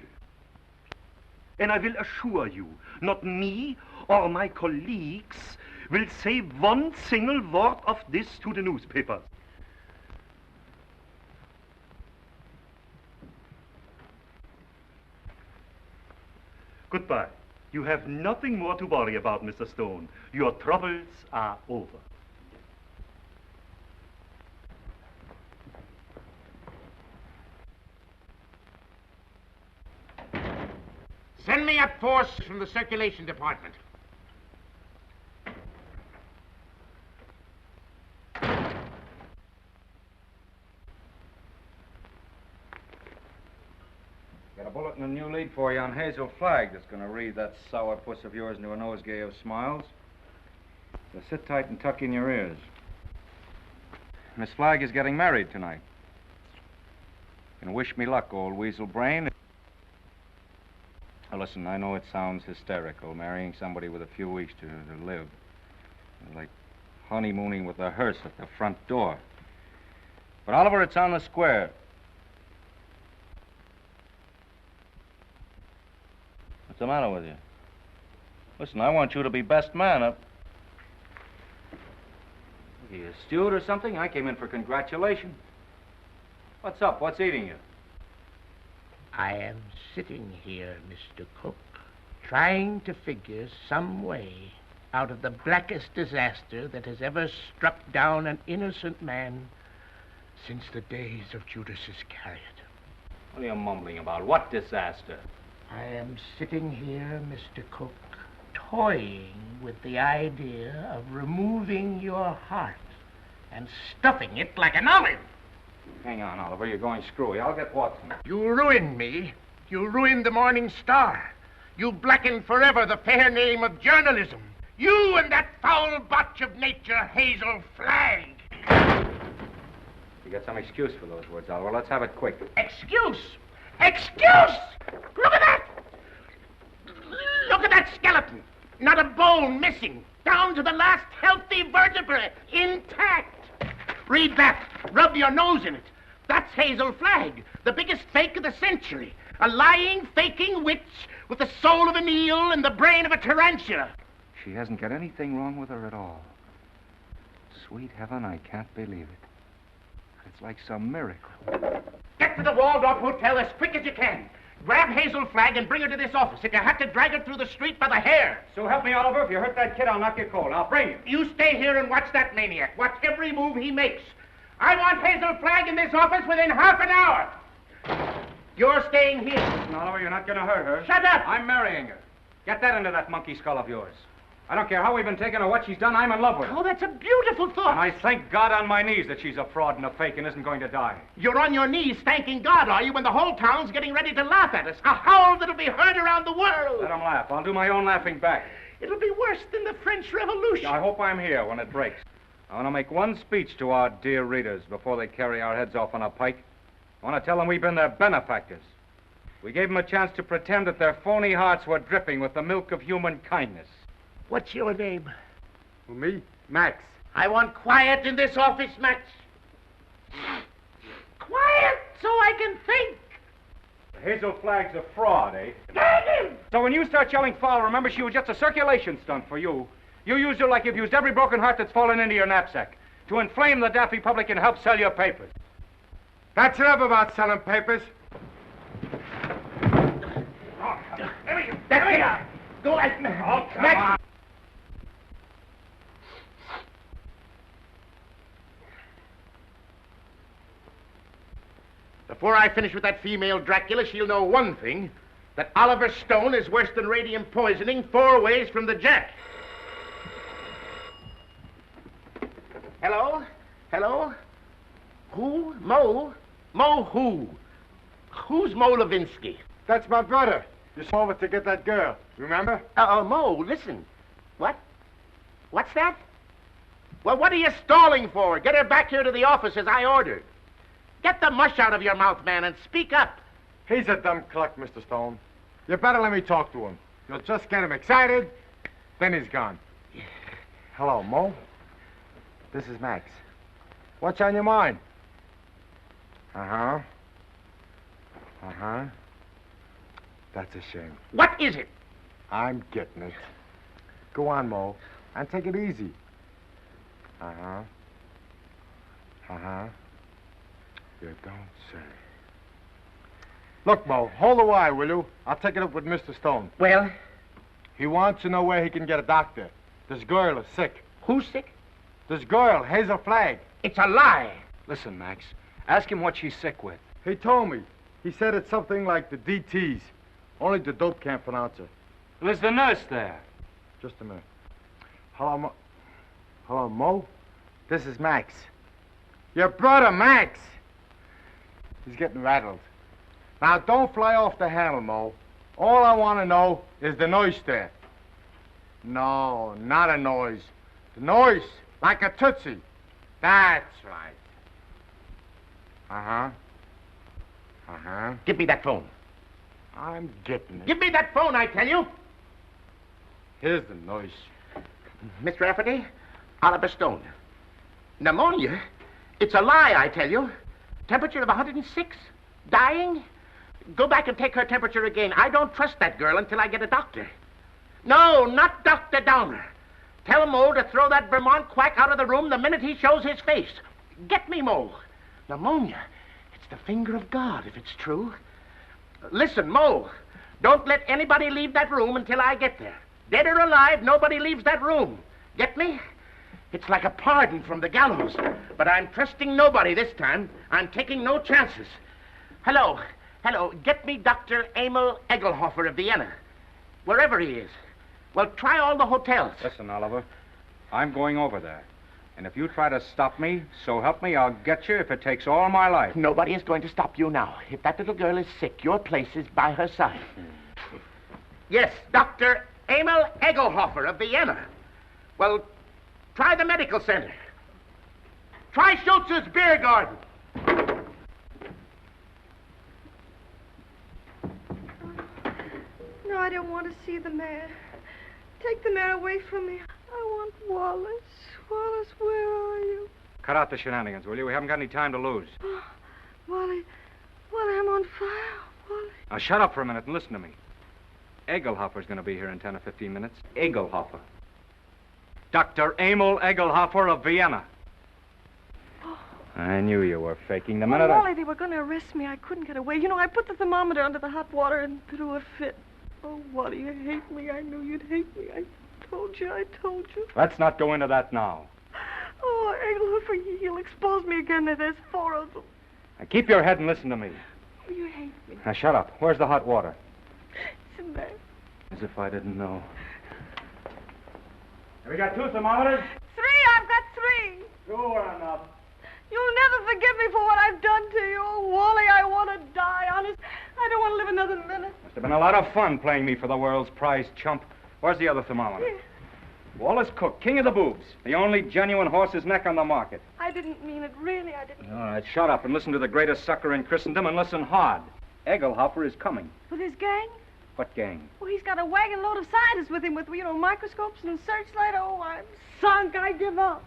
And I will assure you, not me or my colleagues will say one single word of this to the newspapers. Goodbye. You have nothing more to worry about, Mr. Stone. Your troubles are over. Send me up force from the circulation department. Got a bulletin and a new lead for you on Hazel Flagg that's going to read that sourpuss of yours into a nosegay of smiles. So sit tight and tuck in your ears. Miss Flagg is getting married tonight. And wish me luck, old weasel brain. Now, listen, I know it sounds hysterical, marrying somebody with a few weeks to live. Like honeymooning with a hearse at the front door. But, Oliver, it's on the square. What's the matter with you? Listen, I want you to be best man up. Are you a steward or something? I came in for congratulations. What's up? What's eating you? I am sitting here, Mr. Cook, trying to figure some way out of the blackest disaster that has ever struck down an innocent man since the days of Judas Iscariot. What are you mumbling about? What disaster? I am sitting here, Mr. Cook, toying with the idea of removing your heart and stuffing it like an olive. Hang on, Oliver. You're going screwy. I'll get Watson. You ruined me. You ruined the Morning Star. You blackened forever the fair name of journalism. You and that foul botch of nature, Hazel Flagg. You got some excuse for those words, Oliver. Let's have it quick. Excuse? Excuse? Look at that! Look at that skeleton. Not a bone missing. Down to the last healthy vertebrae. Intact. Read that. Rub your nose in it. That's Hazel Flagg, the biggest fake of the century. A lying, faking witch with the soul of an eel and the brain of a tarantula. She hasn't got anything wrong with her at all. Sweet heaven, I can't believe it. It's like some miracle. Get to the Waldorf Hotel as quick as you can. Grab Hazel Flagg and bring her to this office. If you have to drag her through the street by the hair. So help me, Oliver. If you hurt that kid, I'll knock you cold. I'll bring you. You stay here and watch that maniac. Watch every move he makes. I want Hazel Flagg in this office within half an hour. You're staying here. Listen, Oliver, you're not going to hurt her. Shut up! I'm marrying her. Get that into that monkey skull of yours. I don't care how we've been taken or what she's done. I'm in love with her. Oh, that's a beautiful thought. And I thank God on my knees that she's a fraud and a fake and isn't going to die. You're on your knees thanking God, are you, when the whole town's getting ready to laugh at us? A howl that'll be heard around the world. Let them laugh. I'll do my own laughing back. It'll be worse than the French Revolution. I hope I'm here when it breaks. I want to make one speech to our dear readers before they carry our heads off on a pike. I want to tell them we've been their benefactors. We gave them a chance to pretend that their phony hearts were dripping with the milk of human kindness. What's your name? Well, me? Max. I want quiet in this office, Max. Quiet so I can think. Hazel Flagg's a fraud, eh? Dang him! So when you start yelling foul, remember she was just a circulation stunt for you. You used her like you've used every broken heart that's fallen into your knapsack to inflame the daffy public and help sell your papers. That's enough about selling papers. There we are. Go at me. Oh, come on. Before I finish with that female Dracula, she'll know one thing, that Oliver Stone is worse than radium poisoning 4 ways from the Jack. Hello? Hello? Who? Mo? Mo who? Who's Mo Levinsky? That's my brother. You saw over to get that girl. Remember? Mo, listen. What? What's that? Well, what are you stalling for? Get her back here to the office as I ordered. Get the mush out of your mouth, man, and speak up. He's a dumb cluck, Mr. Stone. You better let me talk to him. You'll just get him excited, then he's gone. Hello, Mo. This is Max. What's on your mind? Uh-huh. Uh-huh. That's a shame. What is it? I'm getting it. Go on, Mo, and take it easy. Uh-huh. Uh-huh. You don't say. Look, Mo, hold the wire, will you? I'll take it up with Mr. Stone. Well? He wants to know where he can get a doctor. This girl is sick. Who's sick? This girl, Hazel Flagg. It's a lie. Listen, Max. Ask him what she's sick with. He told me. He said it's something like the DTs. Only the dope can't pronounce it. Well, is the nurse there? Just a minute. Hello, Mo. Hello, Mo? This is Max. Your brother, Max. He's getting rattled. Now, don't fly off the handle, Mo. All I want to know is the noise there. No, not a noise. The noise, like a tootsie. That's right. Uh-huh. Uh-huh. Give me that phone. I'm getting it. Give me that phone, I tell you. Here's the noise. Miss Rafferty, Oliver Stone. Pneumonia? It's a lie, I tell you. Temperature of 106? Dying? Go back and take her temperature again. I don't trust that girl until I get a doctor. No, not Dr. Downer. Tell Mo to throw that Vermont quack out of the room the minute he shows his face. Get me, Mo. Pneumonia. It's the finger of God, if it's true. Listen, Mo, don't let anybody leave that room until I get there. Dead or alive, nobody leaves that room. Get me? It's like a pardon from the gallows. But I'm trusting nobody this time. I'm taking no chances. Hello. Get me Dr. Emil Egelhofer of Vienna. Wherever he is. Well, try all the hotels. Listen, Oliver. I'm going over there. And if you try to stop me, so help me, I'll get you if it takes all my life. Nobody is going to stop you now. If that little girl is sick, your place is by her side. Yes, Dr. Emil Egelhofer of Vienna. Well, try the medical center. Try Schultz's beer garden. No, I don't want to see the mayor. Take the mayor away from me. I want Wallace. Wallace, where are you? Cut out the shenanigans, will you? We haven't got any time to lose. Oh, Wally, I'm on fire. Wally. Now, shut up for a minute and listen to me. Egelhofer's going to be here in 10 or 15 minutes. Egelhofer. Dr. Emil Egelhofer of Vienna. Oh. I knew you were faking the Well, minute Wally, they were going to arrest me. I couldn't get away. You know, I put the thermometer under the hot water and threw a fit. Oh, Wally, you hate me. I knew you'd hate me. I told you. Let's not go into that now. Oh, Egelhofer, he'll expose me again. There's 4 of them. Now, keep your head and listen to me. Oh, you hate me. Now, shut up. Where's the hot water? It's in there. As if I didn't know. Have we got 2 thermometers? 3. I've got 3. 2 are enough. You'll never forgive me for what I've done to you. Oh, Wally, I want to die, honest. I don't want to live another minute. Must have been a lot of fun playing me for the world's prize chump. Where's the other thermometer? Here. Wallace Cook, king of the boobs. The only genuine horse's neck on the market. I didn't mean it, really, I didn't. All right, shut up and listen to the greatest sucker in Christendom and listen hard. Egelhofer is coming. With his gang? What gang? Well, he's got a wagon load of scientists with him with, microscopes and searchlight. Oh, I'm sunk. I give up.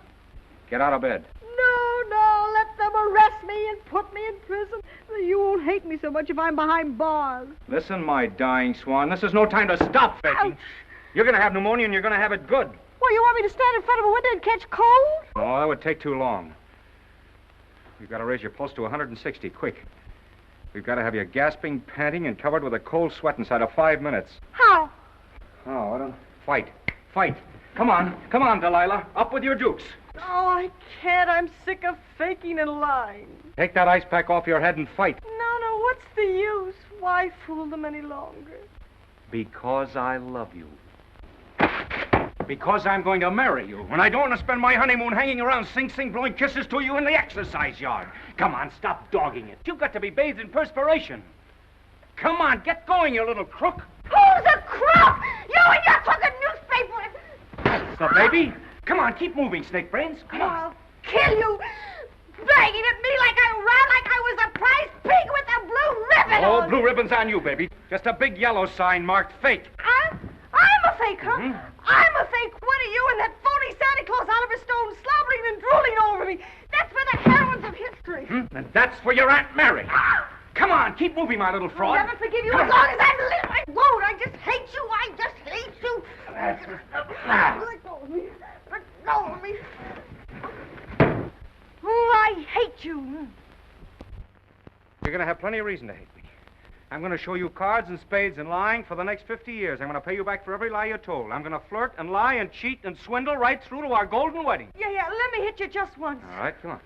Get out of bed. No, let them arrest me and put me in prison. You won't hate me so much if I'm behind bars. Listen, my dying swan, this is no time to stop faking. Ouch. You're going to have pneumonia and you're going to have it good. Well, you want me to stand in front of a window and catch cold? No, that would take too long. We've got to raise your pulse to 160, quick. We've got to have you gasping, panting, and covered with a cold sweat inside of 5 minutes. How? Oh, I don't... Fight. Come on, Delilah. Up with your jukes. Oh, I can't. I'm sick of faking and lying. Take that ice pack off your head and fight. No, what's the use? Why fool them any longer? Because I love you. Because I'm going to marry you. And I don't want to spend my honeymoon hanging around Sing Sing blowing kisses to you in the exercise yard. Come on, stop dogging it. You've got to be bathed in perspiration. Come on, get going, you little crook. Who's a crook? You and your crooked newspaper. That's the baby. Come on, keep moving, Snake Brains. Come on. I'll kill you. Begging at me like I was a prize pig with a blue ribbon Oh, on. blue ribbon's on you, baby. Just a big yellow sign marked fake. I'm a fake, huh? Mm-hmm. I'm a fake. What are you and that phony Santa Claus Oliver Stone slobbering and drooling over me? That's for the heroines of history. And that's for your Aunt Mary. Come come on, keep moving, my little fraud. I'll never forgive you as long as I live. I won't. I just hate you. I just hate you. Let go of me. Let go of me. Oh, I hate you. You're going to have plenty of reason to hate me. I'm going to show you cards and spades and lying for the next 50 years. I'm going to pay you back for every lie you told. I'm going to flirt and lie and cheat and swindle right through to our golden wedding. Yeah, let me hit you just once. All right, come on.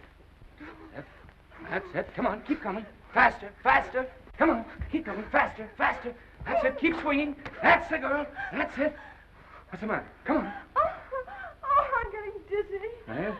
That's it. Come on, keep coming. Faster, faster. Come on, keep coming. Faster, faster. That's it. Keep swinging. That's the girl. That's it. What's the matter? Come on. Oh, I'm getting dizzy. Yeah?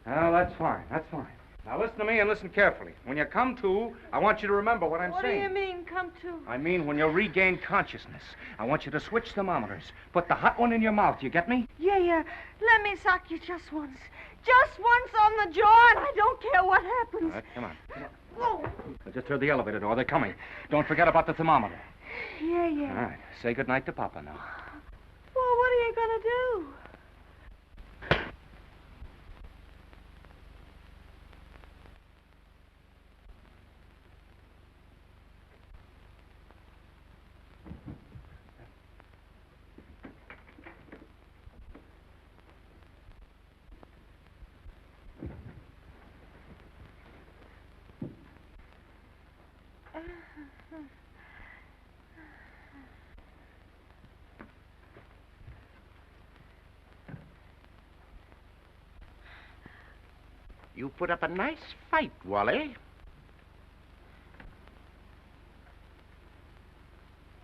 Well, that's fine. That's fine. Now listen to me and listen carefully. When you come to, I want you to remember what I'm saying. What do you mean, come to? I mean when you regain consciousness. I want you to switch thermometers. Put the hot one in your mouth. You get me? Yeah. Let me sock you just once. Just once on the jaw, and I don't care what happens. All right, come on. Whoa. I just heard the elevator door. They're coming. Don't forget about the thermometer. Yeah. All right. Say goodnight to Papa now. Well, what are you going to do? You put up a nice fight, Wally.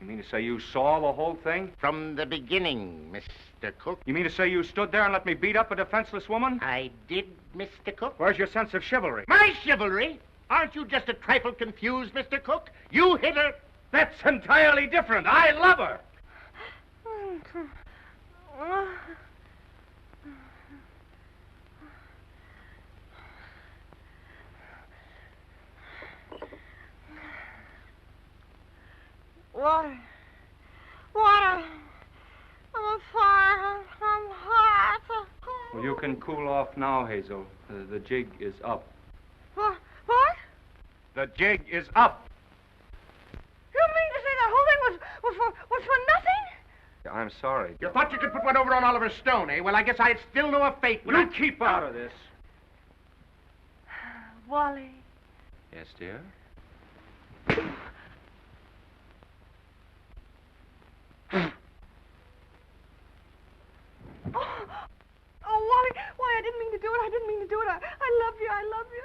You mean to say you saw the whole thing? From the beginning, Mr. Cook. You mean to say you stood there and let me beat up a defenseless woman? I did, Mr. Cook. Where's your sense of chivalry? My chivalry? Aren't you just a trifle confused, Mr. Cook? You hit her. That's entirely different. I love her. Water. I'm on fire. I'm hot. Well, you can cool off now, Hazel. The jig is up. What? The jig is up. You mean to say the whole thing was for nothing? I'm sorry. You thought you could put one over on Oliver Stone, eh? Well, I guess I'd still know a fate. You keep out of this. Wally. Yes, dear? Oh, Wally, I didn't mean to do it. I love you.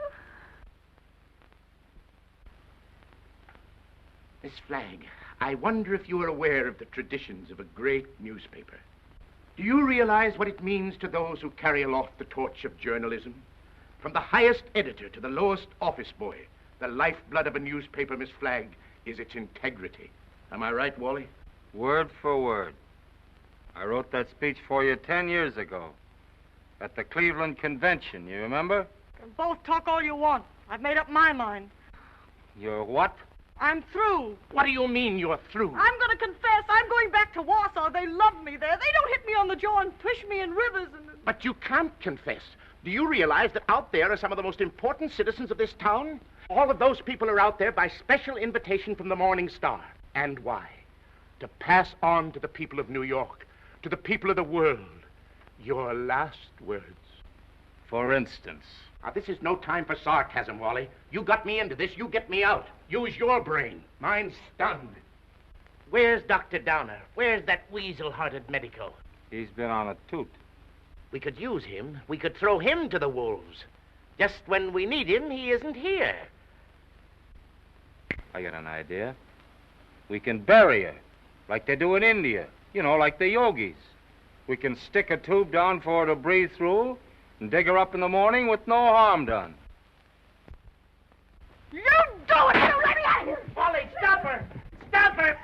Miss Flagg, I wonder if you are aware of the traditions of a great newspaper. Do you realize what it means to those who carry aloft the torch of journalism? From the highest editor to the lowest office boy, the lifeblood of a newspaper, Miss Flagg, is its integrity. Am I right, Wally? Word for word. I wrote that speech for you 10 years ago at the Cleveland Convention, you remember? You can both talk all you want. I've made up my mind. You're what? I'm through. What do you mean you're through? I'm going to confess. I'm going back to Warsaw. They love me there. They don't hit me on the jaw and push me in rivers and... But you can't confess. Do you realize that out there are some of the most important citizens of this town? All of those people are out there by special invitation from the Morning Star. And why? To pass on to the people of New York, to the people of the world, your last words. For instance? Now, this is no time for sarcasm, Wally. You got me into this, you get me out. Use your brain. Mine's stunned. Where's Dr. Downer? Where's that weasel-hearted medico? He's been on a toot. We could use him. We could throw him to the wolves. Just when we need him, he isn't here. I got an idea. We can bury her, like they do in India. You know, like the yogis. We can stick a tube down for her to breathe through and dig her up in the morning with no harm done. You do it! You let me out of here! Wally, stop her! Stop her!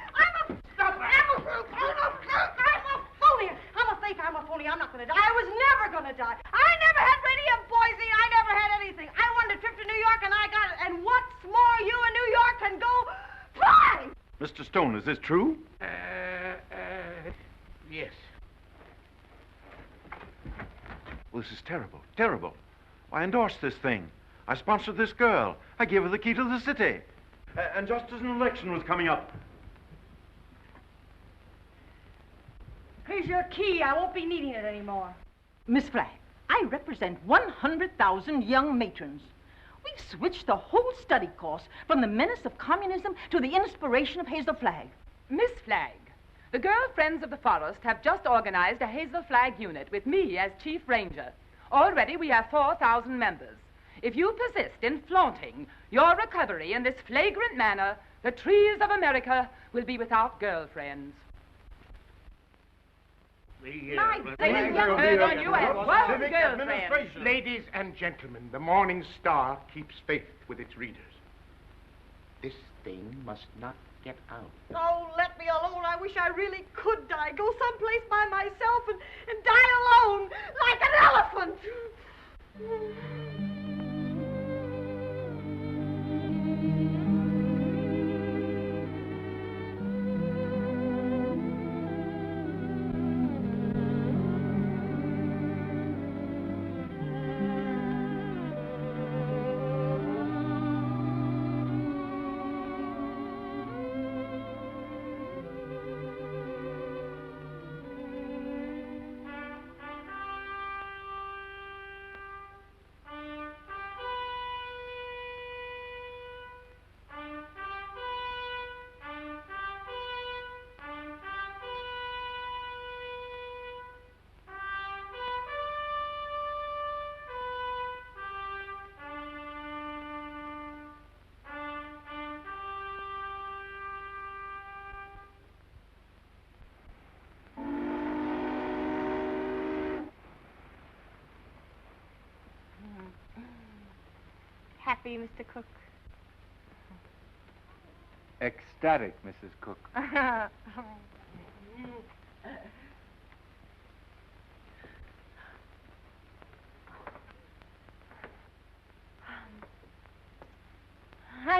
I'm a fake. I'm a phony. I'm not going to die. I was never going to die. I never had radium poisoning. I never had anything. I wanted a trip to New York, and I got it. And what's more, you in New York can go fly! Mr. Stone, is this true? Yes. Well, this is terrible, terrible. I endorsed this thing. I sponsored this girl. I gave her the key to the city. And just as an election was coming up. Here's your key. I won't be needing it anymore. Miss Flagg, I represent 100,000 young matrons. We've switched the whole study course from the menace of communism to the inspiration of Hazel Flagg. Miss Flagg, the Girl Friends of the Forest have just organized a Hazel Flagg unit with me as Chief Ranger. Already we have 4,000 members. If you persist in flaunting your recovery in this flagrant manner, the trees of America will be without girlfriends. Ladies and gentlemen, the Morning Star keeps faith with its readers. This thing must not get out. Oh, let me alone. I wish I really could die. Go someplace by myself and die alone, like an elephant. Happy, Mr. Cook? Ecstatic, Mrs. Cook. I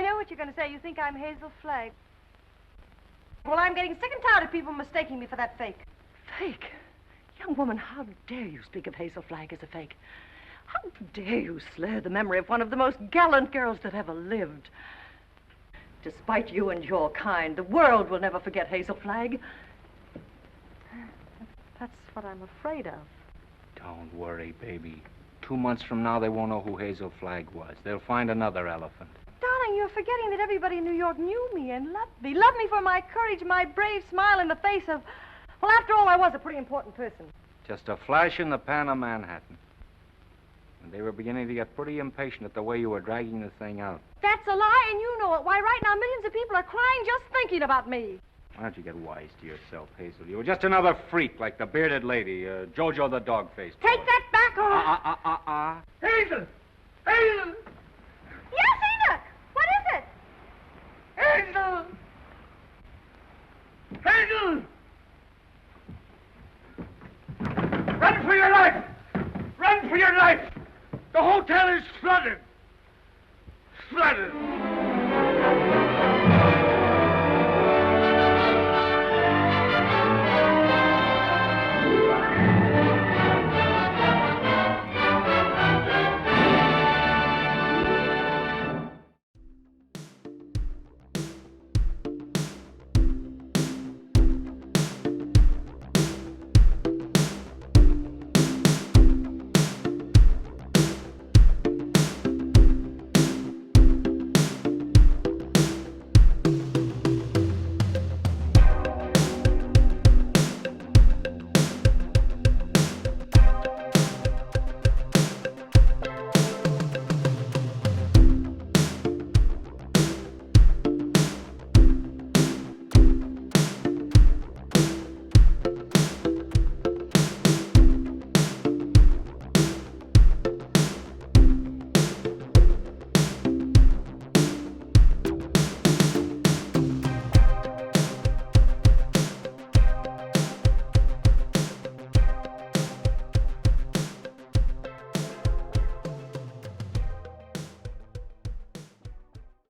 know what you're going to say. You think I'm Hazel Flagg. Well, I'm getting sick and tired of people mistaking me for that fake. Fake? Young woman, how dare you speak of Hazel Flagg as a fake? How dare you slur the memory of one of the most gallant girls that ever lived? Despite you and your kind, the world will never forget Hazel Flagg. That's what I'm afraid of. Don't worry, baby. 2 months from now, they won't know who Hazel Flagg was. They'll find another elephant. Darling, you're forgetting that everybody in New York knew me and loved me. Loved me for my courage, my brave smile in the face of... Well, after all, I was a pretty important person. Just a flash in the pan of Manhattan. And they were beginning to get pretty impatient at the way you were dragging the thing out. That's a lie, and you know it. Why, right now, millions of people are crying just thinking about me. Why don't you get wise to yourself, Hazel? You were just another freak like the bearded lady, Jojo the dog-faced. Take that back, or... Hazel! Hazel! Yes, Enoch! What is it? Hazel! Hazel! Run for your life! Run for your life! The hotel is flooded! Flooded!